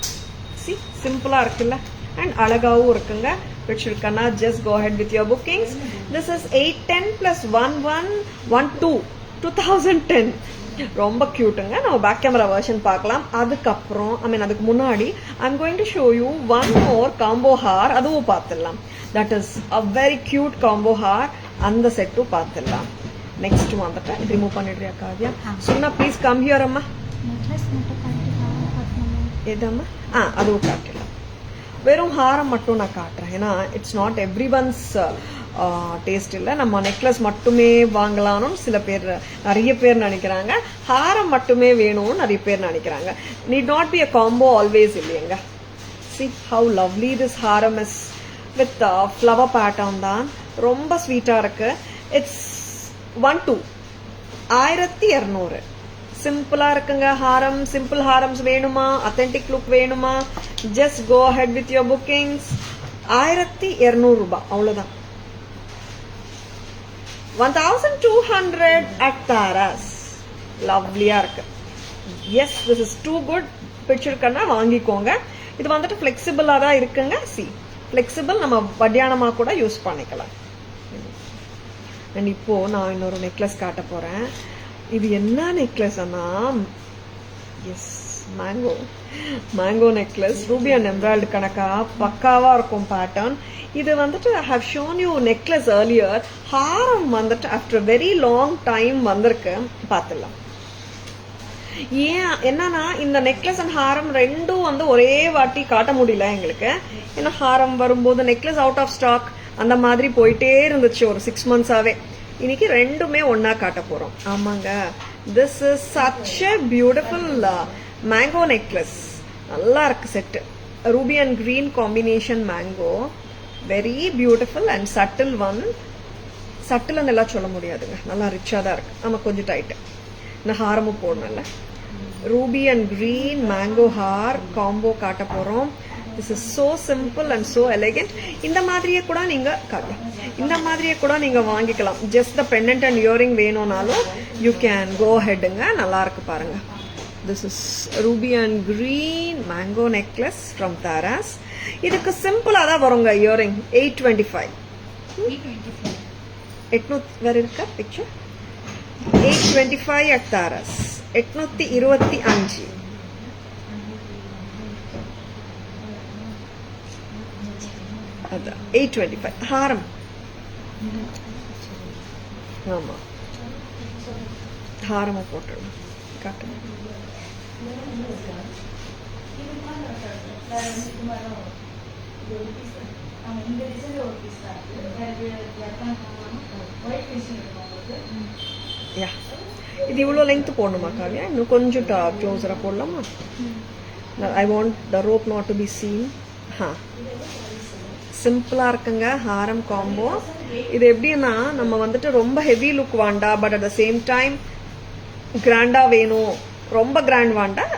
சி, சிம்பிளா இருக்குல்ல, அண்ட் அழகாவும் இருக்குங்க. பிடிச்சிருக்கனா just go ahead with your bookings. This is 810 plus 1112 2010. ரொம்ப கியூட்டுங்க. நம்ம பேக் கேமரா வெர்ஷன் பார்க்கலாம். அதுக்கப்புறம் அதுக்கு முன்னாடி I'm going to show you one more combo ஹார். அதுவும் பார்த்துடலாம். That is a very cute combo ஹார். அந்த செட்டும் பார்த்துடலாம். நெக்ஸ்ட் வந்துட்டு ரிமூவ் பண்ணிடுறியா காவியா? சொன்னா ப்ளீஸ் கம் ஹியர் அம்மா. எதம்மா? அதுவும் காட்டலாம். வெறும் ஹாரம் மட்டும் நான் காட்டுறேன். ஏன்னா it's not every once taste இல்லை. நம்ம நெக்லஸ் மட்டுமே வாங்கலாம்னு சில பேர், நிறைய பேர் நினைக்கிறாங்க. ஹாரம் மட்டுமே வேணும்னு நிறைய பேர் நினைக்கிறாங்க. Need not be a combo always இல்லையங்க. சி ஹவு லவ்லி திஸ் ஹாரம் இஸ் வித் ஃப்ளவர் பேட்டர்ன் தான். ரொம்ப ஸ்வீட்டா இருக்கு. இட்ஸ் 12 1200. சிம்பிளா இருக்குங்க ஹாரம். சிம்பிள் ஹாரம்ஸ் வேணுமா, அத்தென்டிக் லுக் வேணுமா, just go ahead with your bookings. 1200 ரூபாய், அவ்வளவுதான். 1200 at Taras. லவ்லியா இருக்கு. Yes, this is too good. பிடிச்சிருக்கன்னா வாங்கிக்கோங்க. இது வந்துட்டு பிளெக்சிபிளா தான் இருக்குங்க. சி, பிளெக்சிபிள், நம்ம வட்டியானமா கூட யூஸ் பண்ணிக்கலாம். அண்ட் இப்போ நான் இன்னொரு நெக்லஸ் காட்ட போறேன். இது என்ன நெக்லஸ் அண்ணா? Yes, mango necklace. Ruby and emerald கணக்கா பக்காவா இருக்கும் பேட்டர்ன். இது வந்துட்டு I have shown you necklace earlier. ஹாரம் வந்துட்டு ஆஃப்டர் வெரி லாங் டைம் வந்திருக்கு. பார்த்துடலாம். ஏன் என்னன்னா, இந்த நெக்லஸ் அண்ட் ஹாரம் ரெண்டும் வந்து ஒரே வாட்டி காட்ட முடியல எங்களுக்கு. ஏன்னா ஹாரம் வரும்போது நெக்லஸ் அவுட் ஆஃப் ஸ்டாக் அந்த மாதிரி போயிட்டே இருந்துச்சு ஒரு 6 months-ஆவே. இன்னைக்கு ரெண்டுமே ஒன்னா காட்ட போறோம். ஆமாங்க, this is such a beautiful mango necklace. நல்லா இருக்கு set. Ruby and green combination mango. Very beautiful and subtle one. சட்டில்னு எல்லாம் சொல்ல முடியாதுங்க, நல்லா ரிச்சா தான் இருக்கு. நம்ம கொஞ்சம் டைட்டு. நான் ஹாரமும் போடணும்ல. ரூபி அண்ட் கிரீன் மேங்கோ ஹார் காம்போ காட்ட போறோம். This is so simple and so elegant. இந்த மாதிரியே கூட நீங்க காட்டலாம், இந்த மாதிரியே கூட நீங்க வாங்கிக்கலாம். Just the pendant and earring வேணும்னாலும் யூ கேன் கோ ஹெட்டுங்க. நல்லா இருக்கு பாருங்க. This is ruby and green mango necklace from Taras. இதுக்கு சிம்பிளா தான் வருங்க இயரிங். 825. 800 வேற இருக்கா பிக்சர்? 825 at தாராஸ். 825. அதான் 825 ஹாரம். ஆமா, ஹாரமும் போட்டுடணும். காட்டுங்க. இது இவ்வளோ லெங்த் போடணுமா காவியா? இன்னும் கொஞ்சம் க்ளோஸரா போடலாமா? I want the rope not to be seen. சிம்பிளா இருக்குங்க ஹாரம் காம்போ. இது எப்படின்னா, நம்ம வந்துட்டு ரொம்ப ஹெவி லுக் வேண்டாம், but at the same time கிராண்டா வேணும். ரொம்ப கிராண்ட் வேண்டாம்,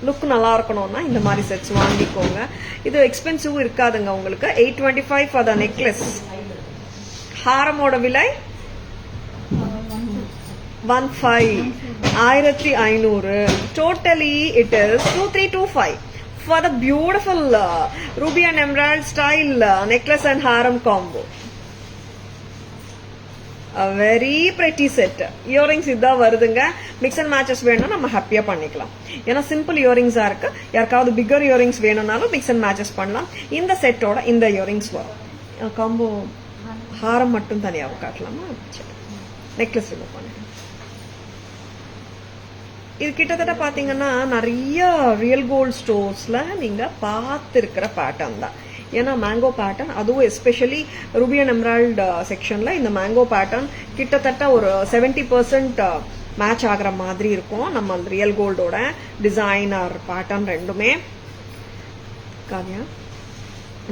லுக் நல்லா இருக்கணும்னா இந்த மாதிரி செட்ஸ் வாங்கிக்கோங்க. இது எக்ஸ்பென்சிவ் இருக்காதுங்க உங்களுக்கு. 825 ஃபார் த நெக்லஸ். ஹாரமோட விலை 1500. Totally it is 2325 for the beautiful ruby and emerald style necklace and haram combo. A very pretty set. Earrings இதா வருதுங்க. Mix and matches வேணும்னா நம்ம ஹாப்பியா பண்ணிக்கலாம். ஏன்னா சிம்பிள் இயரிங்ஸா இருக்கு. யாருக்காவது பிகர் இயரிங்ஸ் வேணும்னாலும் மிக்ஸ் அண்ட் மேட்சஸ் பண்ணலாம். இந்த செட்டோட இந்த இயரிங்ஸ் வரும். காம்போ ஹாரம் மட்டும் தனியாக காட்டலாமா? நெக்லஸ் ரிமூவ் பண்ணுங்க. இது கிட்டத்தட்ட பாத்தீங்கன்னா நிறைய ரியல் கோல்ட் ஸ்டோர்ஸ்ல நீங்க பார்த்திருக்கிற பேட்டர்ன் தான். ஏன்னா மேங்கோ பேட்டர்ன், அதுவும் எஸ்பெஷலி ரூபி அண்ட் எமரால்டு செக்ஷன்ல இந்த மேங்கோ பேட்டர்ன் கிட்டத்தட்ட ஒரு 70% மேட்ச் ஆகிற மாதிரி இருக்கும். நம்ம ரியல் கோல்டோட டிசைன் ஆர் பேட்டர்ன் ரெண்டுமே. காவியா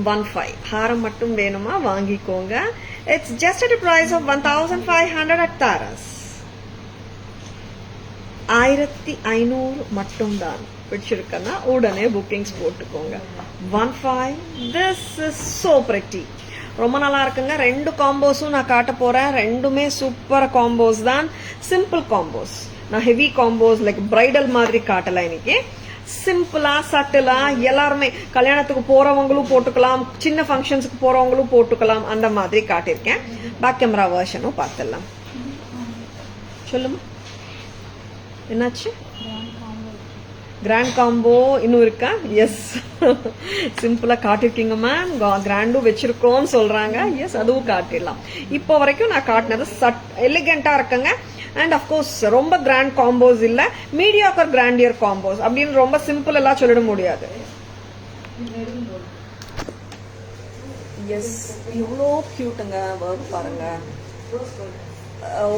15 ஹாரம் மட்டும் வேணுமா வாங்கிக்கோங்க. It's just at price of 1500 at Taras. 1500 மட்டும் தான். பிடிச்சிருக்கன்னா உடனே புக்கிங்ஸ் போட்டுக்கோங்க. 15. This is so pretty. ரொம்ப நல்லா இருக்குங்க. ரெண்டு காம்போஸும் நான் காட்ட போறேன். ரெண்டுமே சூப்பர் காம்போஸ் தான். Simple combos. நான் ஹெவி காம்போஸ் லைக் பிரைடல் மாதிரி காட்டல இன்னைக்கு. சிம்பிளா சட்டிலா எல்லாருமே கல்யாணத்துக்கு போறவங்களும் போட்டுக்கலாம், சின்ன ஃபங்க்ஷன்ஸுக்கு போறவங்களும் போட்டுக்கலாம், அந்த மாதிரி காட்டியிருக்கேன். பேக் கேமரா வெர்ஷனும் பார்த்துடலாம். சொல்லுமா என்னாச்சு? கிராண்ட் காம்போ இன்னும் இருக்கா? எஸ், சிம்பிளா காட்டிருக்கீங்க மேம். கிராண்டும் வச்சிருக்கோம்னு சொல்றாங்க. எஸ், அதுவும் காட்டிடலாம். இப்போ வரைக்கும் நான் காட்டினது எலிகென்டா இருக்குங்க. அண்ட் அஃப்கோர்ஸ் ரொம்ப கிராண்ட் காம்போஸ் இல்ல, மீடியாக்கர் கிராண்டியர் காம்போஸ் அப்படின்னு ரொம்ப சிம்பிள் எல்லாம் சொல்லிட முடியாது. எஸ், இவ்வளோ கியூட்டுங்க. ஒர்க் பாருங்க.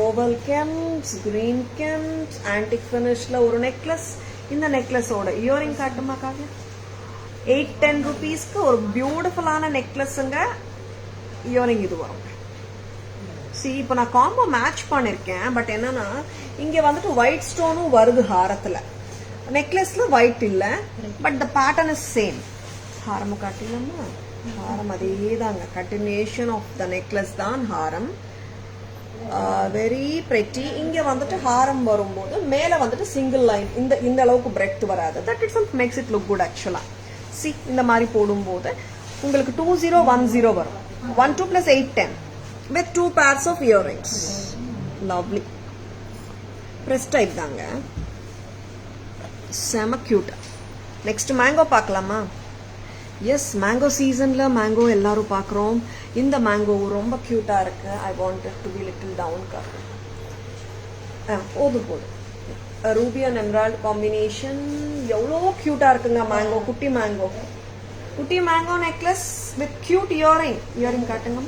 Oval gems, green gems, antique ஃபினிஷ்ல ஒரு நெக்லஸ். இந்த நெக்லஸோட இயரிங் காட்டுமா காவியா? 810 rupeesக்கு ஒரு பியூட்டிஃபுல்லான நெக்லஸ்ங்க. இயரிங் இது வரும். இப்போ நான் காம்போ மேட்ச் பண்ணிருக்கேன். பட் என்னன்னா இங்க வந்துட்டு ஒயிட் ஸ்டோனும் வருது ஹாரத்துல. நெக்லஸ்ல ஒயிட் இல்ல, but the pattern is same. ஹாரமும் காட்டிலாமா? ஹாரம் அதே தாங்க. கண்டினியூஷன் ஆஃப் த நெக்லஸ் தான் ஹாரம். Very pretty. இங்க வந்துட்டு ஹாரம் வரும்போது மேல வந்துட்டு சிங்கிள் லைன், இந்த அளவுக்கு பிரெட் வராது. That it's makes it look good ஆக்சுவலா. சி, இந்த மாதிரி போடும்போது உங்களுக்கு 2010 வரும். 12 plus 810 with 2 pairs of earrings. Lovely. Press type தாங்க. செம கியூட். நெக்ஸ்ட் மேங்கோ பார்க்கலாமா? எஸ், மேங்கோ சீசன்ல மேங்கோ எல்லாரும் பார்க்குறோம். இந்த மேங்கோ ரொம்ப கியூட்டா இருக்கு. I want to be little down cover. போதும். ரூபி அண்ட் எமரால்ட் காம்பினேஷன் எவ்வளோ கியூட்டா இருக்குங்க. மேங்கோ, குட்டி மேங்கோ, குட்டி mango necklace with cute earring. Earring காட்டுங்க.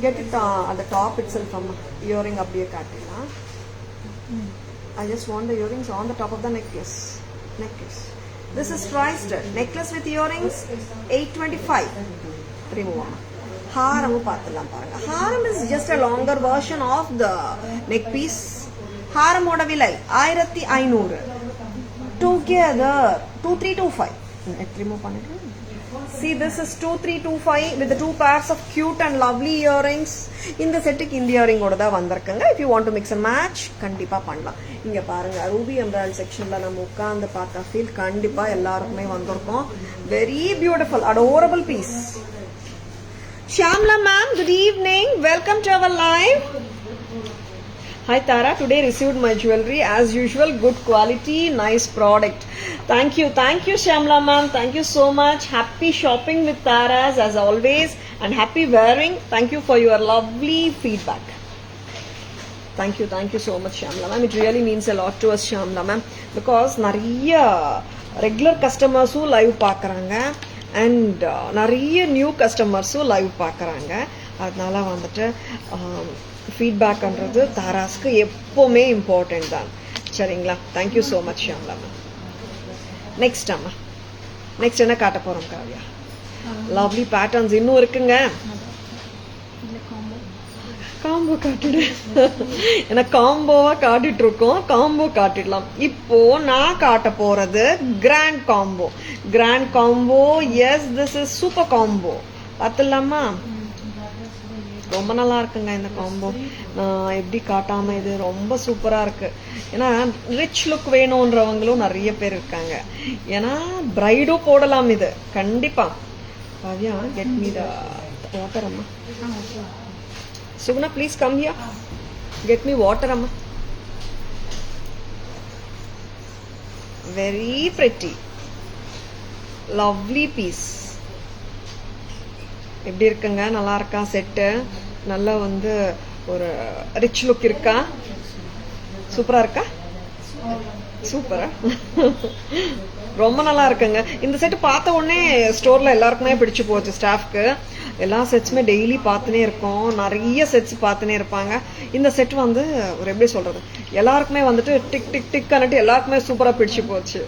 கெட் இட் அந்த டாப் இட் செல்ஃப். அம்மா இயரிங் அப்படியே காட்டிடலாம். I just want the earrings on the top of the necklace. This is priced necklace with earrings 825. Remove. Haram paathalam paranga. Haram is just a longer version of the neck piece. Haram oda vilai 1500. Together 2325. Remove pannidhu. See, this is 2325 with the 2 pairs of cute and lovely earrings. இந்த செட்டுக்கு இந்த earring ஓட தான் வந்திருக்குங்க. If you want to mix and match கண்டிப்பா பண்ணலாம். இங்க பாருங்க, ரூபி எமரால்ட் செக்ஷன்ல நம்ம உட்கார்ந்து பார்த்த ஃபீல் கண்டிப்பா எல்லாருக்குமே வந்திருக்கும். Very beautiful, adorable piece. Shyamala ma'am, good evening. Welcome to our live. Hi Tara, today received my jewelry as usual, good quality, nice product. Thank you Shyamla ma'am, thank you so much. Happy shopping with Taras as always and happy wearing. Thank you for your lovely feedback. Thank you so much Shyamla ma'am. It really means a lot to us Shyamla ma'am, because நிறைய regular customers who live பார்க்கறாங்க and நிறைய new customers who live பார்க்கறாங்க. அதனால வந்துட்டு ஃபீட்பேக்ன்றது தாராஸ்க்கு எப்போவுமே important தான். சரிங்களா? Thank you so much Shyamala ma'am. Next அம்மா, நெக்ஸ்ட் என்ன காட்ட போகிறோம் காவியா? லவ்லி பேட்டர்ன்ஸ் இன்னும் இருக்குங்க. காம்போ காட்டிடு. ஏன்னா காம்போவா காட்டிட்டு இருக்கோம், காம்போ காட்டிடலாம். இப்போ நான் காட்ட போறது grand combo. Grand combo, yes, this is super combo. பார்த்துடலாமா? ரொம்ப நல்லா இருக்குங்க இந்த காம்போ. நான் எப்படி காட்டாம, இது ரொம்ப சூப்பரா இருக்கு. ஏன்னா ரிச் லுக் வேணும்ன்றவங்களும் நிறைய பேர் இருக்காங்க. ஏன்னா பிரைடும் போடலாம் இது கண்டிப்பா. Kavya, get me the water அம்மா. Sugna, please come here. Get me water, amma. Very pretty. Lovely piece. எப்படி இருக்குங்க? நல்லா இருக்கா செட்டு? நல்லா வந்து ஒரு ரிச் லுக் இருக்கா? சூப்பரா இருக்கா? சூப்பரா. ரொம்ப நல்லா இருக்குங்க இந்த செட். பார்த்த உடனே ஸ்டோர்ல எல்லாருக்குமே பிடிச்சு போச்சு. ஸ்டாஃப்க்கு எல்லா செட்ஸுமே டெய்லி பார்த்துனே இருக்கோம். நிறைய செட்ஸ் பார்த்துனே இருப்பாங்க. இந்த செட் வந்து ஒரு எப்படி சொல்றது, எல்லாருக்குமே வந்துட்டு டிக் டிக் டிக் அன்ட்டு எல்லாருக்குமே சூப்பரா பிடிச்சு போச்சு.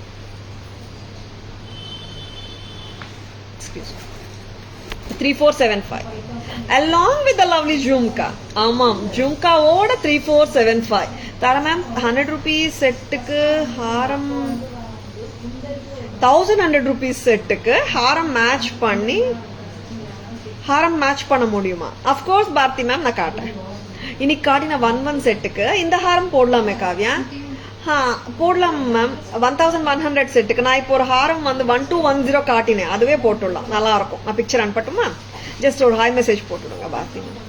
3475 along with the lovely jhumka. ஆமாம், ஜும்காவோட 3475 தர மேம். 100 rupees செட்டுக்கு ஹாரம், 1100 rupees செட்டுக்கு ஹாரம் மேட்ச் பண்ணி, ஹாரம் மேட்ச் பண்ண முடியுமா? அஃப்கோர்ஸ் பாரதி மேம், நான் காட்டுறேன். இன்னைக்கு காட்டின 11 செட்டுக்கு இந்த ஹாரம் போடலாமே காவ்யா? போடலாம் மேம். 1100 செட்டுக்கு நான் இப்போ ஒரு ஹாரம் வந்து 1210 காட்டினேன், அதுவே போட்டுடலாம், நல்லா இருக்கும். நான் பிக்சர் அனுப்பட்டுமா? ஜஸ்ட் ஒரு ஹாய் மெசேஜ் போட்டுடுங்க பாரதி மேம்.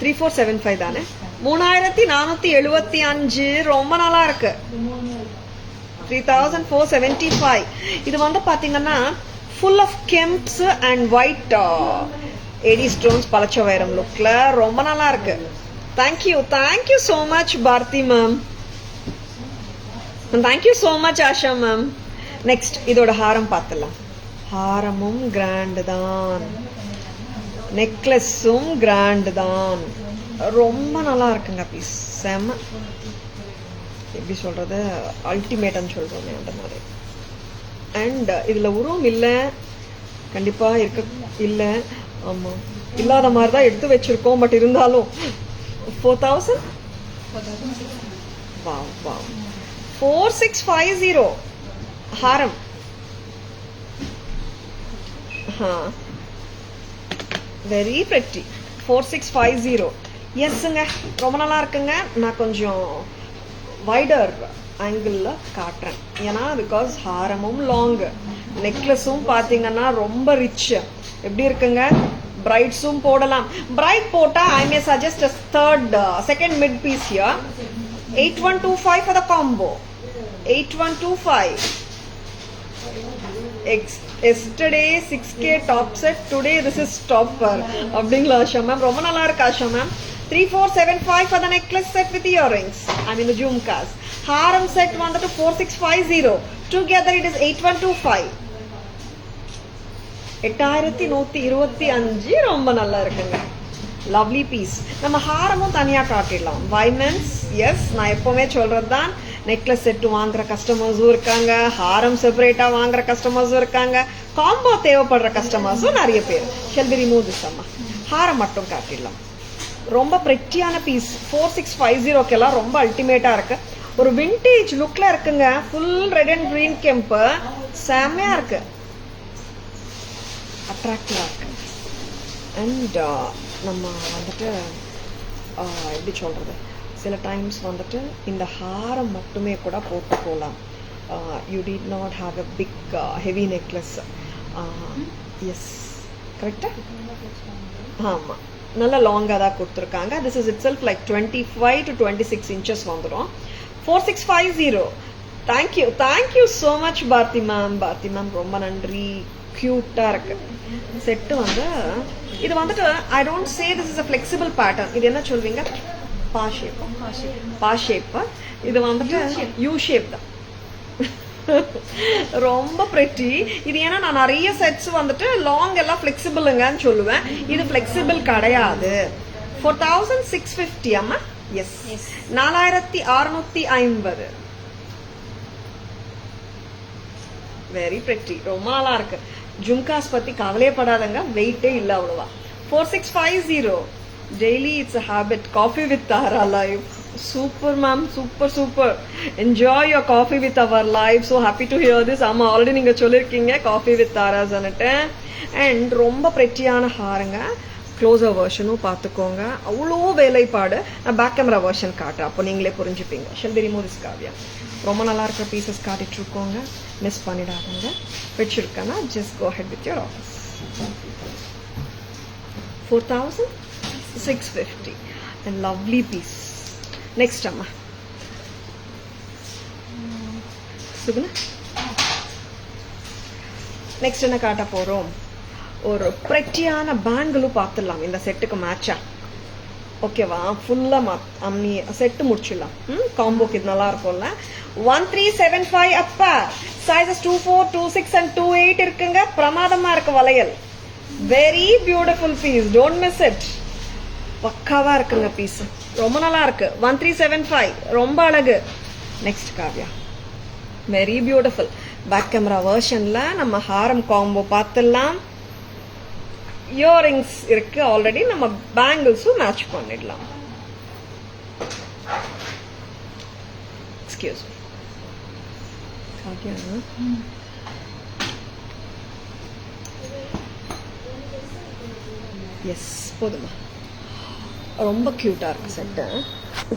3475 தானே? 3475. ரொம்ப நல்லா இருக்கு. 3475. இது வந்து பாத்தீங்கன்னா full of kemps and white AD stones பலச்ச வைரம் லுக்ல ரொம்ப நல்லா இருக்கு. Thank you so much Bharathi ma'am. Thank you so much Asha ma'am. Next இதோட ஹாரம் பார்த்துலாம். ஹாரமும் கிராண்ட் தான், நெக்லஸும் கிராண்ட் தான். ரொம்ப நல்லா இருக்குங்க பீஸ். செம்ம, எப்படி சொல்றது, அல்டிமேட்னு சொல்றோமே அந்த மாதிரி. அண்ட் இதுல உருவம் இல்லை, கண்டிப்பா இருக்க இல்லை. ஆமா, இல்லாத மாதிரி தான் எடுத்து வச்சிருக்கோம். பட் இருந்தாலும் 4000. Wow wow. 4650 ஹாரம். Very pretty. 4650. எஸ்ங்க, ரொம்ப நல்லா இருக்குங்க. நான் கொஞ்சம் வைடர் ஆங்கிள் காட்டுறேன். ஏன்னா பிகாஸ் ஹாரமும் லாங், நெக்லஸும் பாத்தீங்கன்னா ரொம்ப ரிச். எப்படி இருக்குங்க? பிரைட்ஸும் போடலாம். பிரைட் போட்டா I may suggest second mid piece here. 8125 for the combo. 8125. Yesterday 6K top set, today this is topper. அப்படிங்களா ஆஷா மேம்? ரொம்ப நல்லா இருக்கு Asha ma'am. 3475 for the necklace set with earrings. I mean the jhumkas. Haram set வந்துட்டு 4650. Together it is 8125. 8125. ரொம்ப நல்லா இருக்குங்க. Lovely piece. நம்ம ஹாரமும் தனியா காட்டிடலாம். வைமன்ஸ், எஸ், நான் எப்பவுமே சொல்றதுதான். நெக்லஸ் செட் வாங்குற கஸ்டமர்ஸும் இருக்காங்க, ஹாரம் செப்பரேட்டா வாங்குற கஸ்டமர்ஸும் இருக்காங்க, காம்போ தேவைப்படுற கஸ்டமர்ஸும் நிறைய பேர். ஷெல் வி ரிமூவ் திஸ் அம்மா? ஹாரம் மட்டும் காட்டிடலாம். ரொம்ப பிரெட்டியான பீஸ். 4650க்கெல்லாம் ரொம்ப அல்டிமேட்டா இருக்கு. ஒரு விண்டேஜ் லுக்ல இருக்குங்க. ஃபுல் ரெட் அண்ட் கிரீன் கெம்ப், செம்மையா இருக்கு, அட்ராக்டிவா இருக்கு. அண்ட் நம்ம வந்துட்டு எப்படி சொல்றது, சில டைம்ஸ் வந்துட்டு இந்த ஹாரம் மட்டுமே கூட போட்டு போகலாம். You did not have a big heavy necklace. Yes, கரெக்டா? ஆமாம், நல்லா லாங்காக தான் கொடுத்துருக்காங்க. This is itself like 25 to 26 inches வந்துடும். 4650. Thank you so much Bharathi ma'am. Bharathi ma'am ரொம்ப நன்றி. க்யூட்டாக இருக்கு செட்டு. வந்து இது வந்துட்டு I don't say this is a flexible pattern. இது என்ன சொல்வீங்க? பா ஷேப். இது வந்துட்டு யூ ஷேப் தான். ரொம்ப பிரெட்டி இது. ஏன்னா நான் நிறைய செட்ஸ் வந்துட்டு லாங் எல்லாம் ஃபிளெக்சிபிளுங்கன்னு சொல்லுவேன். இது ஃபிளெக்சிபிள் கிடையாது. 4650 அம்மா. எஸ், 4650. வெரி பிரெட்டி, ரொம்ப நல்லா இருக்கு. ஜும்காஸ் பத்தி கவலையப்படாதங்க, வெயிட்டே இல்லை அவ்வளவா. 4650. Daily it's a habit. Coffee with Tara live. Super ma'am, super. Enjoy your coffee with our live. So happy to hear this. ஆமா ஆல்ரெடி நீங்க சொல்லிருக்கீங்க coffee with Tara's அன்னுட்டு. And ரொம்ப பிரெட்டியான ஹாருங்க. க்ளோஸர் வெர்ஷனும் பார்த்துக்கோங்க. அவ்வளோ வேலைப்பாடு. நான் பேக் கேமரா வெர்ஷன் காட்டுறேன், அப்போ நீங்களே புரிஞ்சுப்பீங்க. Shall we remove this Kavya. ரொம்ப நல்லா இருக்கிற பீசஸ் காட்டிட்டு இருக்கோங்க, மிஸ் பண்ணிடாதுங்க. பிடிச்சிருக்கேன்னா just go ahead with your office. 4,650 and lovely piece. Next amma Suguna, next என்ன காட்ட போறோம்? ஒரு பிரெட்டியான பேங்கிள் பார்த்துடலாம் இந்த செட்டுக்கு மேட்சா. ஓகேவா? ஃபுல்லா அம்மி செட்டு முடிச்சிடலாம். காம்போக்கு இது நல்லா இருக்கும்ல. 1375 அப்பா. சைஸஸ் 24, 26 and 28 இருக்குங்க. பிரமாதமா இருக்கு வளையல். Very beautiful piece, don't miss it. பக்காவா இருக்குங்க பீஸ், ரொம்ப நல்லா இருக்கு. 1375 ரொம்ப அழகு. Next Kavya, very beautiful. Back camera வெர்ஷன்ல நம்ம ஹாரம் காம்போ பார்த்துடலாம். இயரிங்ஸ் இருக்கு ஆல்ரெடி, நம்ம பேங்கிள்ஸும் மேட்ச் பண்ணிடலாம். எக்ஸ்கியூஸ் மீ காவ்யா, எஸ் போதுமா? ரொம்ப கியூட்டா இருக்கு செட்டு,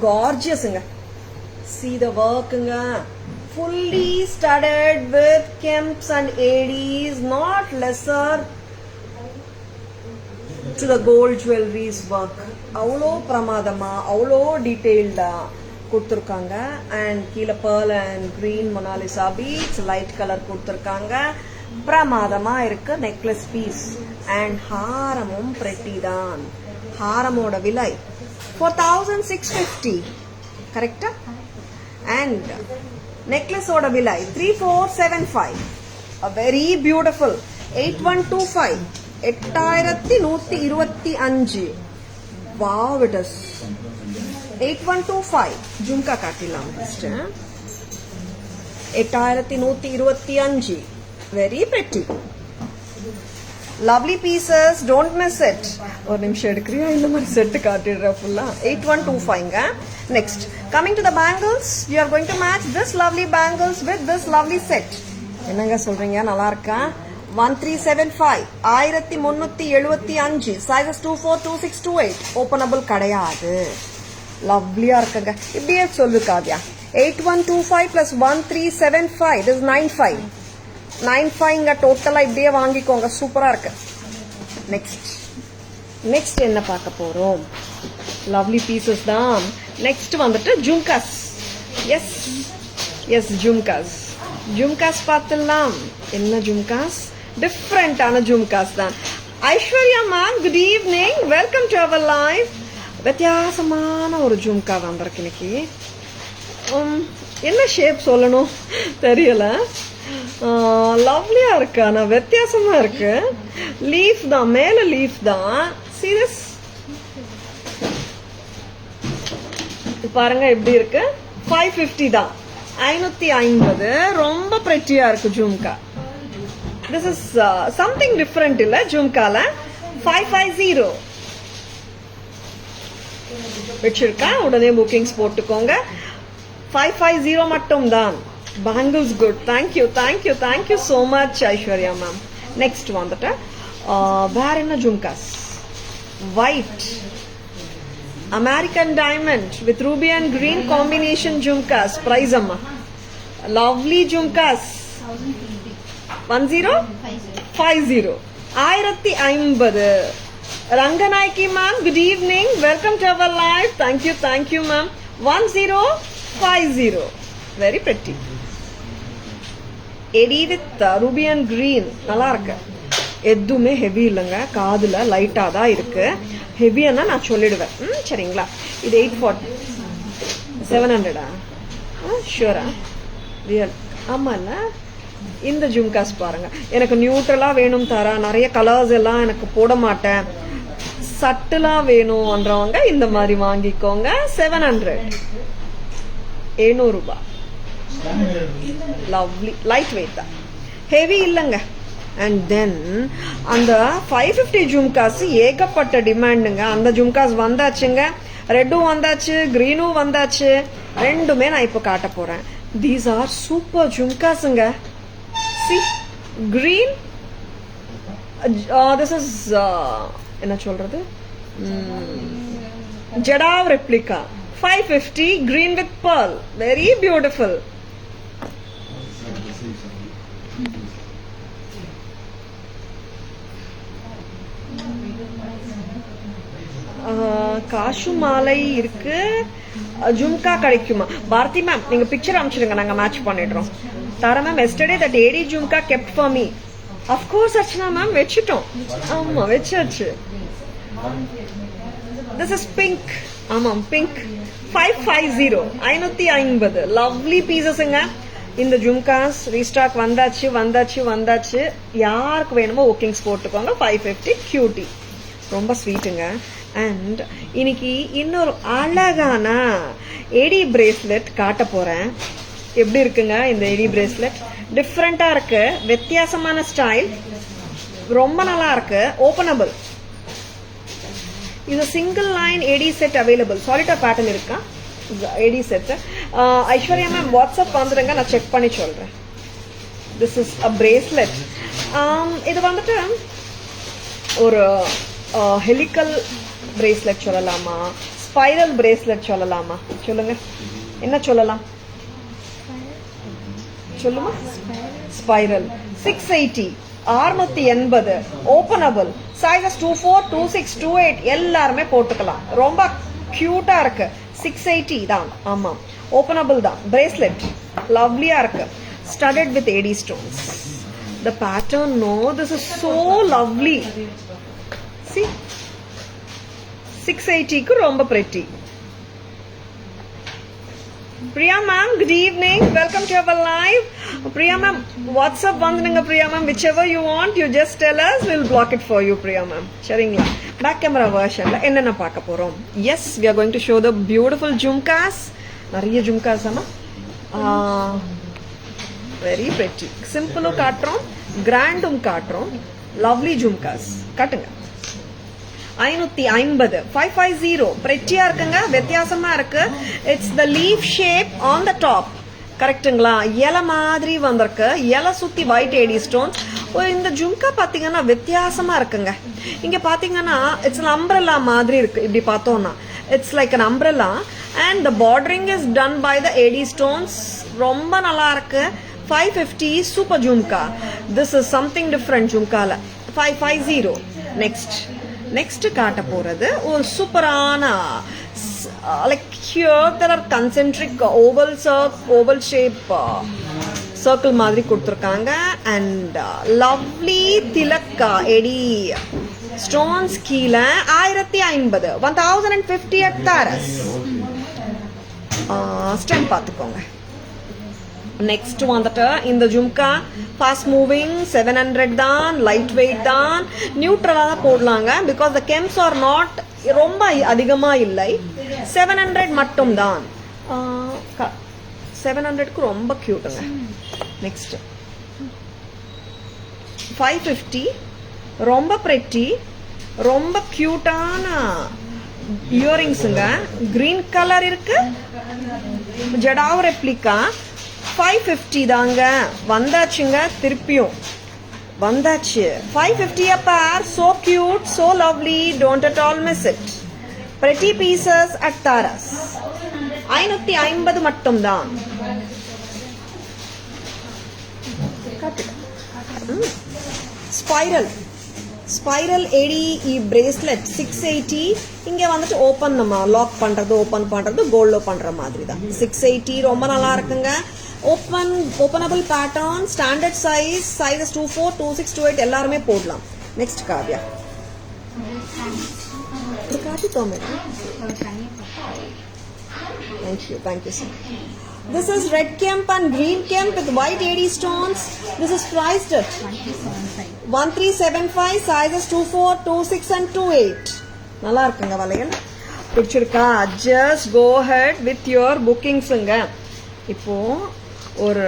கார்ஜியஸ்ங்க. see the workங்க, fully studded with kemps and ADs, not lesser to the gold jewelries work. அவ்வளோ பிரமாதமா அவ்வளோ டீட்டெயில்டா கொடுத்துருக்காங்க. அண்ட் கீழே pearl and green Mona Lisa beads light colour கொடுத்துருக்காங்க. பிரமாதமா இருக்கு நெக்லஸ் பீஸ். அண்ட் ஹாரமும் பிரெட்டி தான். ஹாரமோட விலை 4,650 கரெக்டா? அண்ட் நெக்லஸோட விலை 3,475. Very beautiful. 8,125 8125. Wow, it is 8125. Jhumka காட்டிடலாம் first. 8125. Very pretty, lovely pieces, don't miss it. ஒரு நிமிஷம் எடுக்கிறியா? இந்த மாதிரி செட்டு காட்டிடுற ஃபுல்லா. 8125ங்க. Next coming to the bangles, you are going to match this lovely bangles with this lovely set. என்னங்க சொல்றீங்க, நல்லா இருக்கா? 1375 1375. சைஸஸ் 24, 26, 28. ஓப்பனபிள் கிடையாது. லவ்லியா இருக்குங்க. இப்படியே சொல்லு காவ்யா. 8125 plus 1375 this is 95. 95ங்க டோட்டலா. இப்படியே வாங்கிக்கோங்க, சூப்பரா இருக்கு. நெக்ஸ்ட் என்ன பார்க்க போறோம்? லவ்லி பீசஸ் தான். நெக்ஸ்ட் வந்துட்டு ஜும்காஸ். எஸ் ஜும்காஸ் பார்த்துலாம். என்ன ஜும்காஸ்? டிஃப்ரெண்டான ஜும்காஸ் தான். Aishwarya ma'am, good evening, welcome to our live. வித்தியாசமான ஒரு ஜும்கா வந்திருக்கு இன்னைக்கு. என்ன ஷேப் சொல்லணும் தெரியல. லவ்லியா இருக்கு, ஆனா வித்தியாசமா இருக்கு. லீஃப் தான், மேல லீஃப் தான். சீரியஸ் பாருங்க எப்படி இருக்கு. 550 தான். 550. ரொம்ப பிரெட்டியா இருக்கு jhumka. This is something different இல்ல ஜும்கால. 550 வச்சிருக்கா. உடனே புக்கிங்ஸ் போட்டுக்கோங்க. 550 மட்டும் தான். Bangles good. Thank you so much Aishwarya ma'am. Next வந்துட்டு வேற என்ன jhumkas? White American diamond with ruby and green combination jhumkas. Price amma. Lovely jhumkas. 1050. 1050. Ranganayaki ma'am, good evening. Welcome to our live. Thank you ma'am. 1050. Very pretty. AD with ruby and green. நல்லா இருக்கு. எதுவுமே heavy இல்லைங்க. காதுல லைட்டா தான் இருக்கு. ஹெவியானா நான் சொல்லிடுவேன். சரிங்களா? இது 840. 700. ஷூரா? ரியல்? ஆமால. இந்த ஜும்காஸ் பாருங்க. எனக்கு நியூட்ரலா வேணும் தாரா, நிறைய கலர்ஸ் எல்லாம் எனக்கு போட மாட்டேன், சட்டலா வேணும்ன்றவங்க இந்த மாதிரி வாங்கிக்கோங்க. 700. 700 ரூபாய். லவ்லி லைட் வெயிட் தான், ஹெவி இல்லைங்க. அண்ட் தென் அந்த 550 ஜும்காஸ் ஏகப்பட்ட டிமாண்டுங்க. அந்த ஜும்காஸ் வந்தாச்சுங்க, ரெட்டும் வந்தாச்சு, கிரீனும் வந்தாச்சு. ரெண்டுமே நான் இப்போ காட்ட போறேன். தீஸ் ஆர் சூப்பர் ஜும்காஸுங்க. சி கிரீன், திஸ் இஸ் என்ன சொல்றது, jadau replica 550 green with pearl, very beautiful. காசு மாலை இருக்கு, ஜும்கா கிடைக்குமா? பாரதி மேம் நீங்க பிக்சர் அனுப்பிச்சிடுங்க, நாங்க மேட்ச் பண்ணிடுறோம். Tara ma'am yesterday that AD jhumka kept for me. of course Archana ma'am வெச்சிட்டோம். ஆமா வெச்சாச்சு. this is pink. ஆமாம் பிங்க் 550 550 லவ்லி பீசஸ்ங்க. இந்த ஜும்காஸ் ரீஸ்டாக் வந்தாச்சு வந்தாச்சு வந்தாச்சு. யாருக்கு வேணுமோ ஓக்கிங்ஸ் போட்டுக்கோங்க. 550 கியூட்டி, ரொம்ப ஸ்வீட்டுங்க. அண்ட் இன்னைக்கு இன்னொரு அழகான ஏடி பிரேஸ்லெட் காட்ட போறேன். எப்படி இருக்குங்க இந்த ஏடி பிரேஸ்லெட்? டிஃப்ரெண்டா இருக்கு, வித்தியாசமான ஸ்டைல், ரொம்ப நல்லா இருக்கு. ஓபனபிள். இது சிங்கிள் லைன் ஏடி செட் அவைலபிள். சாலிட்டா பேட்டர்ன் இருக்கா ஏடி செட்? ஐஸ்வர்யா மேம் வாட்ஸ்அப் வந்துடுங்க, நான் செக் பண்ணி சொல்றேன். This is a bracelet. இது வந்துட்டு ஒரு ஹெலிக்கல் பிரேஸ்லெட் சொல்லலாமா, ஸ்பைரல் பிரேஸ்லெட் சொல்லலாமா? சொல்லுங்க, என்ன சொல்லலாம்? சொல்லுமா? ஸ்பைரல். 680 680 ஓபனபிள். சைஸஸ் 24 26 28 எல்லாருமே போட்டுக்கலாம். ரொம்ப கியூட்டா இருக்கு. 680 தான். ஆமா ஓபனபிள் தான். பிரேஸ்லெட் லவ்லியா இருக்கு. Studded with AD stones. The pattern, no, this is so lovely. See, 680 க்கு ரொம்ப pretty. Priya ma'am, good evening. Welcome to our live. Priya ma'am, WhatsApp வந்துடுங்க Priya ma'am. Whichever you want, you just tell us. We'll block it for you, Priya ma'am. சரிங்களா? Back camera versionல என்னென்ன பார்க்க போறோம்? Yes, we are going to show the beautiful jhumkas. நிறைய jhumkas ஆமா. Very pretty. Simple காட்டுறோம், கிராண்டும் காட்டுறோம். Lovely jhumkas. காட்டுங்க. 550 550 பிரெட்டியா இருக்குங்க, வித்தியாசமா இருக்கு. It's the leaf shape on the top. கரெக்ட்டுங்களா? இலை மாதிரி வந்திருக்கு. இலை சுத்தி ஒயிட் ஏடி ஸ்டோன். இந்த ஜும்கா பாத்தீங்கன்னா வித்தியாசமா இருக்குங்க. இங்க பாத்தீங்கன்னா இட்ஸ் an umbrella மாதிரி இருக்கு. இப்படி பார்த்தோம்னா it's like an umbrella and the bordering is done by the AD stones. ரொம்ப நல்லா இருக்கு. 550 super jhumka. This is something different ஜும்கால. 550. நெக்ஸ்ட் காட்ட போறது ஒரு சூப்பரான like here there are concentric oval shape circle மாதிரி கொடுத்துருக்காங்க. அண்ட் லவ்லி திலக்கா எடி ஸ்டோன்ஸ் கீழே 1050 1050 at Taras. ஸ்டெம் பார்த்துக்கோங்க. நெக்ஸ்ட் வந்துட்டு இந்த ஜும்கா ஃபாஸ்ட் மூவிங் 700 தான், லைட் வெயிட் தான், நியூட்ரலாக தான் போடலாங்க. Because the gems are not ரொம்ப அதிகமாக இல்லை. 700 மட்டும் தான். 700க்கு ரொம்ப கியூட்டுங்க. நெக்ஸ்ட் 550 ரொம்ப பிரெட்டி, ரொம்ப கியூட்டான இயரிங்ஸுங்க. கிரீன் கலர் இருக்கு, ஜடாவ் ரெப்ளிகா. 550 தாங்க. வந்தாச்சுங்க, திருப்பியும் வந்தாச்சு. 550 a pair. So cute, so lovely. Don't at all miss it. Pretty pieces at Taras. 550 மட்டும் தான். ஸ்பைரல் ஏடி பிரேஸ்லெட் 680. இங்க வந்துட்டு ஓபன், நம்ம லாக் பண்றது ஓபன் பண்றது கோல்ட்ல பண்ற மாதிரி தான். 680 ரொம்ப நல்லா இருக்குங்க. ஓபனபிள் பேட்டர்ன், ஸ்டாண்டர்ட் சைஸஸ் 24 26 28 எல்லாருமே போடலாம். நெக்ஸ்ட் காவ்யா காட்டிட்டோமே. Thank you sir. This is red kemp and green kemp with white AD stones. This is priced at 1375, sizes 24 26 and 28. நல்லா இருக்குங்க வளையல். பிடிச்சிருக்கா? just go ahead with your bookingsங்க. இப்போ ஒரு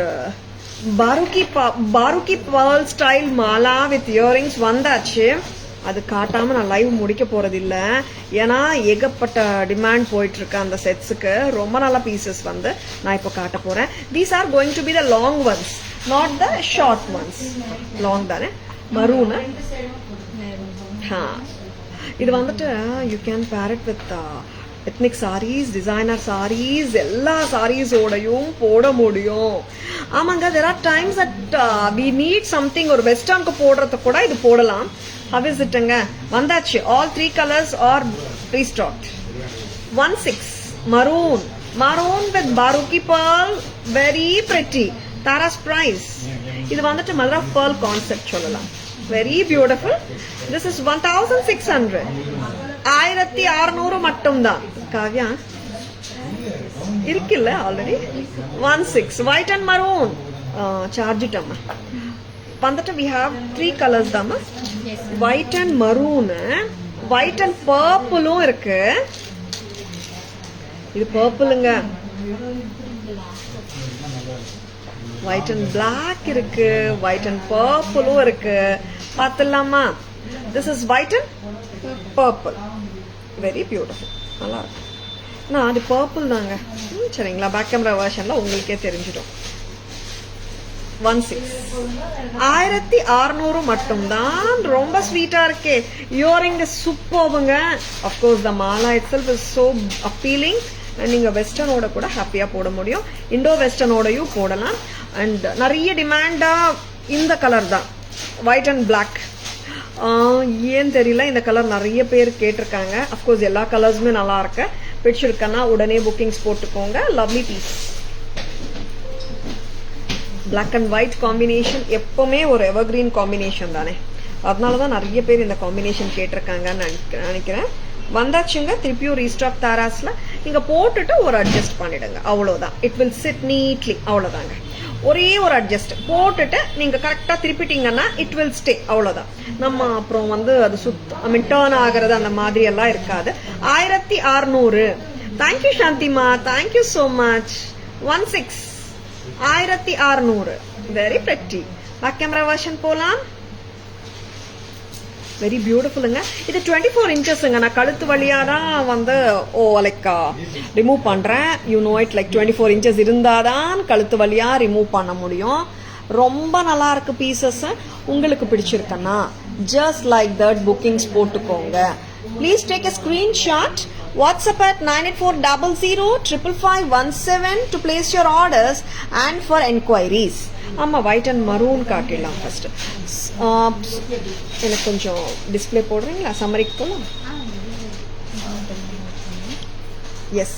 பாருக்கி pearl style Mala with earrings வந்தாச்சு. அது காட்டாம நான் லைவ் முடிக்க போறது இல்ல, ஏன்னா ஏகப்பட்ட டிமாண்ட் போயிட்டு இருக்கு அந்த செட்ஸுக்கு. ரொம்ப நல்ல பீசஸ் வந்து நான் இப்போ காட்ட போறேன். These are going to be the long ones, not the short ones. Long தானே, மரூன். இது வந்துட்டு you can pair it with ethnic saris, designer saris, எல்லா சாரீஸோடையும் போட முடியும். ஆமாங்க, there are times that we need something ஒரு வெஸ்டர்னுக்கு போடுறது கூட இது போடலாம். How is it? வந்தாச்சு. All 3 colors are restocked. 16 maroon with baruki pearl, very pretty. Tara's price. இது வந்துட்டு mother of pearl concept சொல்லலாம். Very beautiful. This is 1600. 1600 மட்டும்தான். காவ்யா இருக்குல்ல already. 16 white and maroon. Charge இட்டம்மா வந்துட்டு we have 3 colors தாம்மா. white and maroon, white and purple இருக்கு. இது purpleங்க. white and black இருக்கு, white and purple இருக்கு. பார்த்தலாமா? this is white and purple, very beautiful. நல்லா இருக்கு. நான் அது purple தாங்க. சரிங்களா, பேக் கேமரா வெர்ஷன்ல உங்களுக்கே தெரிஞ்சிடும். 1600 மட்டும்தான். ரொம்ப ஸ்வீட்டா இருக்கே. இயரிங் சூப்பர்ங்க. Of course the Mala it self is so appealing. நீங்க வெஸ்டர்னோட கூட ஹாப்பியா போட முடியும், இண்டோ வெஸ்டர்னோடையும் போடலாம். அண்ட் நிறைய டிமாண்டா இந்த கலர் தான், ஒயிட் அண்ட் பிளாக். ஏன் தெரியல, இந்த கலர் நிறைய பேர் கேட்டிருக்காங்க. அப்கோர்ஸ் எல்லா கலர்ஸுமே நல்லா இருக்கு. பிடிச்சிருக்கன்னா உடனே புக்கிங்ஸ் போட்டுக்கோங்க. Lovely piece. Black and white combination எப்பவுமே ஒரு எவர்கிரீன் காம்பினேஷன் தானே, அதனாலதான் நிறைய பேர் இந்த காம்பினேஷன் கேட்டிருக்காங்கன்னு நினைக்கிறேன். வந்தாச்சுங்க. திருப்பியும் ரீஸ்டாக் தாராஸ்ல. நீங்க போட்டுட்டு ஒரு அட்ஜஸ்ட் பண்ணிடுங்க, அவ்வளவுதான். இட் வில் சிட் நீட்லி, அவ்வளவுதாங்க. ஒரே ஒரு அட்ஜஸ்ட் போட்டுட்டு நீங்க கரெக்டா திருப்பிட்டீங்கன்னா இட் வில் ஸ்டே, அவ்வளவுதான். நம்ம அப்புறம் வந்து அது டேர்ன் ஆகிறது அந்த மாதிரி எல்லாம் இருக்காது. 1600. தேங்க்யூ சாந்திமா, thank you so much. 16 1600, very pretty. Back camera version போலாம். வெரி பியூட்டிஃபுல்லுங்க. இது 24 இன்ச்சஸ்ங்க. நான் கழுத்து வழியா தான் வந்து லைக் ரிமூவ் பண்றேன். You know it, like 24 inches இருந்தாதான் கழுத்து வழியா ரிமூவ் பண்ண முடியும். ரொம்ப நல்லா இருக்கு பீசஸ். உங்களுக்கு பிடிச்சிருக்கன்னா ஜஸ்ட் லைக் தட் புக்கிங்ஸ் போட்டுக்கோங்க. Please take a screenshot. WhatsApp at 9840055517 to place your orders and for enquiries. ஆமா, white and maroon காட்டிடலாம் ஃபர்ஸ்ட். எனக்கு கொஞ்சம் டிஸ்பிளே போடுறீங்களா? சம்மரிக்கு போலாம். Yes,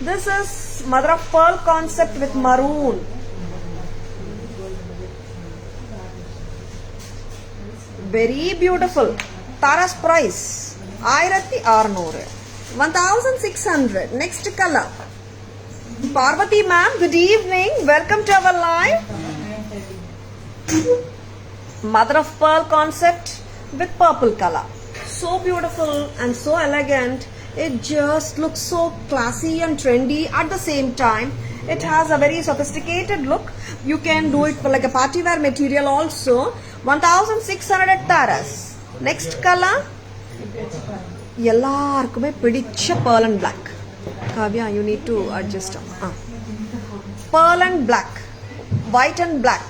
this is mother of pearl concept with maroon. Very beautiful. Tara's price 1600. 1600. Next color. Parvati ma'am, good evening. Welcome to our live. Mother of pearl concept with purple color. So beautiful and so elegant. It just looks so classy and trendy at the same time. It has a very sophisticated look. You can do it for like a party wear material also. 1600 at Taras. Next color. எல்லாருக்குமே பிடிச்ச pearl and black. Kavya, you need to adjust. pearl and black, white and black.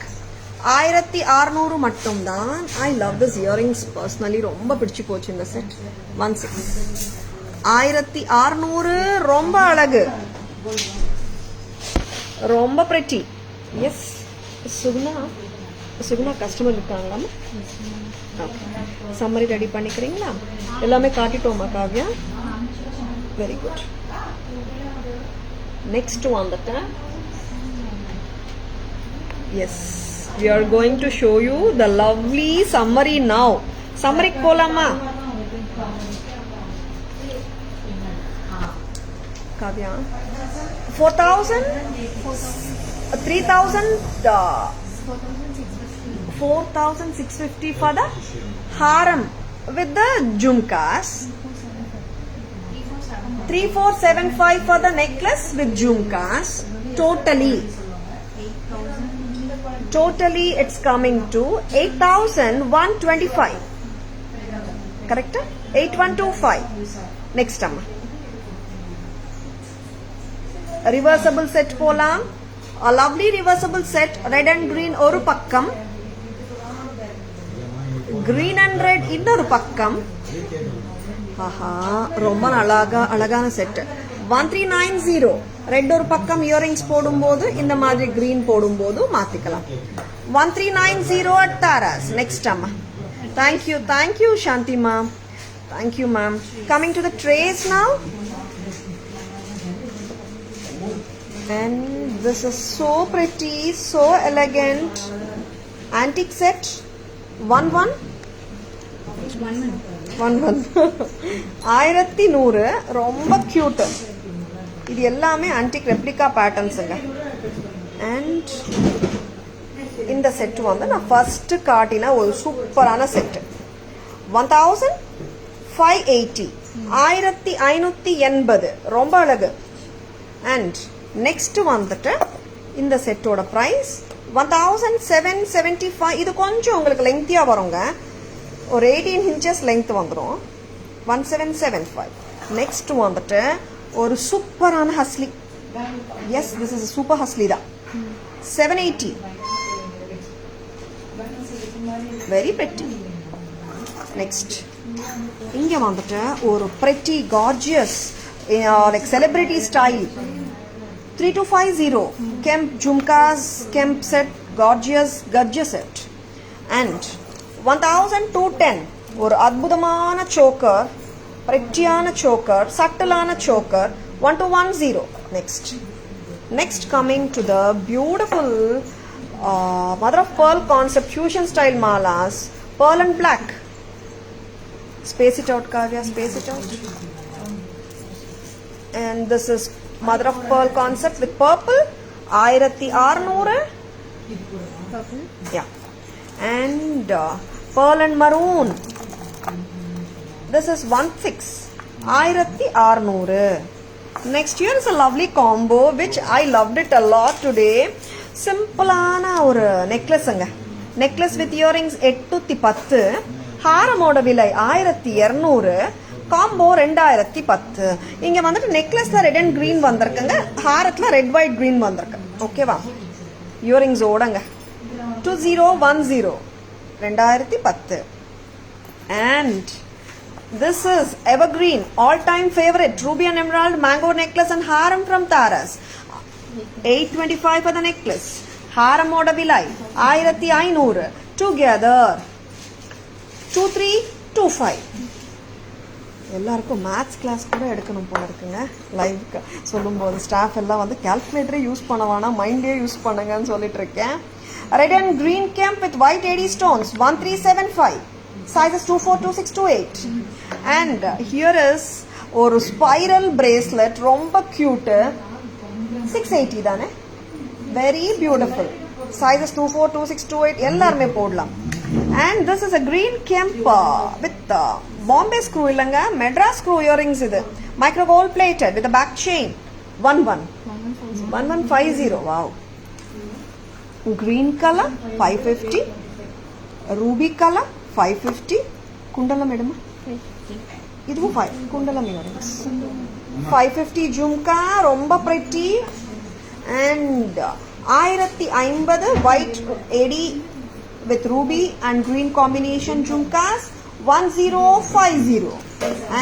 1600 மட்டும்தான். I love this earrings personally. ரொம்ப பிடிச்சு போச்சு இந்த set. 16 1600. ரொம்ப அழகு, ரொம்ப pretty. எஸ், சுகுணா கஸ்டமர் இருக்காங்களாமா? சம்மரி ரெடி பண்ணிக்கிறீங்களா? எல்லாமே காட்டிட்டோமா காவ்யா? Very good. நெக்ஸ்ட் வந்துட்டு yes, we are going to show you the lovely summary now. சம்மரிக்கு போலாமா Kavya? 4000 3000 4650 for the haram with the jhumkas. 3475 for the necklace with jhumkas. Totally Totally it's coming to 8,125. Correct? 8125. Next amma. Reversible set polam. A lovely reversible set, red and green oru pakkam, green and red innoru pakkam. Aha, romba alagana set. 1390, red oru pakkam earrings podumbodhu indha maadhiri green podumbodhu maathikalam. 1390 at Taras. Next amma. Thank you Shanti ma'am. Thank you ma'am. Coming to the trays now. And this is so pretty, so elegant. Antique set. 11. 1100 ரொம்ப cute. இது எல்லாமே antique replica patternsங்க. And இந்த set வந்து நான் first காட்டின ஒரு சூப்பரான set. 1580, 1580 ரொம்ப அழகு. And next வந்துட்டு இந்த செட்டோட பிரைஸ் 1775. இது கொஞ்சம் உங்களுக்கு லெங்க்தியா வருங்க, ஒரு 18 inches லெங்த் வந்துடும். 1775. நெக்ஸ்ட் வந்துட்டு ஒரு சூப்பரான ஹஸ்லி. எஸ், திஸ் இஸ் சூப்பர் ஹஸ்லி தான். 780. Very pretty. நெக்ஸ்ட் இங்க வந்துட்டு ஒரு pretty gorgeous like celebrity style 3250 Kemp Jhumkas, Kemp set, gorgeous set. And 1210 ஒரு அற்புதமான choker, prettyயான choker, subtleான choker. 1210. Next coming to the beautiful mother of pearl concept fusion style malas, pearl and black. Space it out Kavya, space it out. And this is mother of pearl concept with purple. 1600. Purple. Yeah. And pearl and maroon. This is 1600. Next here is a lovely combo which I loved it a lot today. Simple ana ஒரு necklaceங்க. Necklace with earrings 810. ஹாரமோட விலை 1200. Combo 2010. இங்க வந்துட்டு நெக்லஸ்ல red and green வந்திருக்குங்க, ஹாரத்துல red white green வந்திருக்கு. ஓகேவா? Earrings ஓடங்க 2010 2010. And this is evergreen all time favorite ruby and emerald mango necklace and haram from Taras. 825 for the necklace. ஹாரமோட விலை 1500. Together 2325. எல்லாருக்கும் maths class கூட எடுக்கணும் போல இருக்குங்க. லைவ்க்கு சொல்லும்போது ஸ்டாஃப் எல்லாம் வந்து கால்குலேட்டரே யூஸ் பண்ண வேணாம், மைண்டே யூஸ் பண்ணுங்கன்னு சொல்லிட்டு இருக்கேன். Red and green kemp with white AD stones 1375. Sizes 24, 26, 28. And here is ஒரு ஸ்பைரல் பிரேஸ்லெட், ரொம்ப கியூட்டு. 680 தானே, வெரி பியூட்டிஃபுல். சைஸஸ் 24, 26, 28 எல்லாருமே போடலாம். And this is a green kemp with Bombay screw illanga, Madras screw earrings idu. Micro gold plated with a back chain. 1150. Wow. Green color 550. Ruby color 550. Kundala madam. 550. Idu 5 Kundala earrings. 550 jhumka, romba pretty. And 1050 white edi with ruby and green combination jhumkas 1050.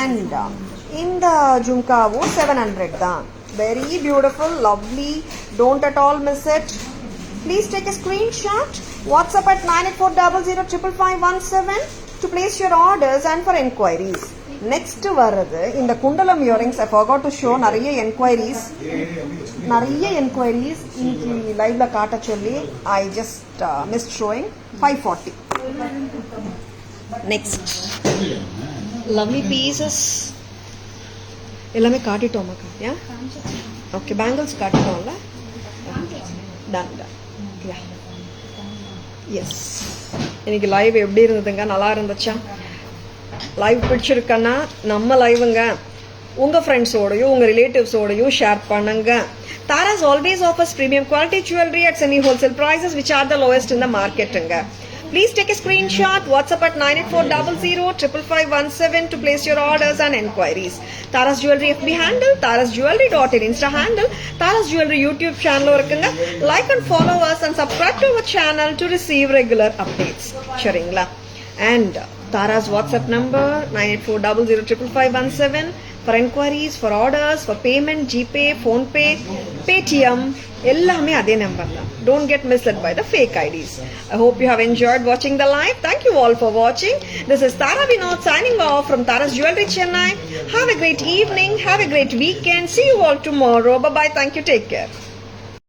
And in the jhumka 700 தான். Very beautiful, lovely. Don't at all miss it. Please take a screenshot. WhatsApp at 9840055517 to place your orders and for enquiries. Next வருது இந்த குண்டலம் earrings. I forgot to show. நிறைய enquiries இன்னைக்கு லைவ்ல காட்ட சொல்லி I just missed showing. 540. Next lovely pieces எல்லாமே காட்டிட்டோமா காட்டியா? ஓகே, பேங்கிள்ஸ் காட்டிட்டோம்ல. டன். எஸ், இன்னைக்கு லைவ் எப்படி இருந்ததுங்க? நல்லா இருந்துச்சா? லைவ் பிடிச்சிருக்கன்னா நம்ம லைவுங்க உங்கள் ஃப்ரெண்ட்ஸோடையும் உங்கள் ரிலேட்டிவ்ஸோடையும் ஷேர் பண்ணுங்க. Tara's always offers premium quality jewelry at semi-wholesale prices which are the lowest in the market. Please take a screenshot, WhatsApp at 98400 to place your orders and enquiries. Tara's Jewelry FB handle, tarasjewelry.in Insta handle, Tara's Jewelry YouTube channel. Like and follow us and subscribe to our channel to receive regular updates. Sharingla. And Tara's WhatsApp number 98400 for enquiries, for orders, for payment, GPay, PhonePe, Paytm, ellame adhe number da. Don't get misled by the fake IDs. I hope you have enjoyed watching the live. Thank you all for watching. This is Tara Vinod signing off from Tara's Jewelry Chennai. Have a great evening. Have a great weekend. See you all tomorrow. Bye bye. Thank you. Take care.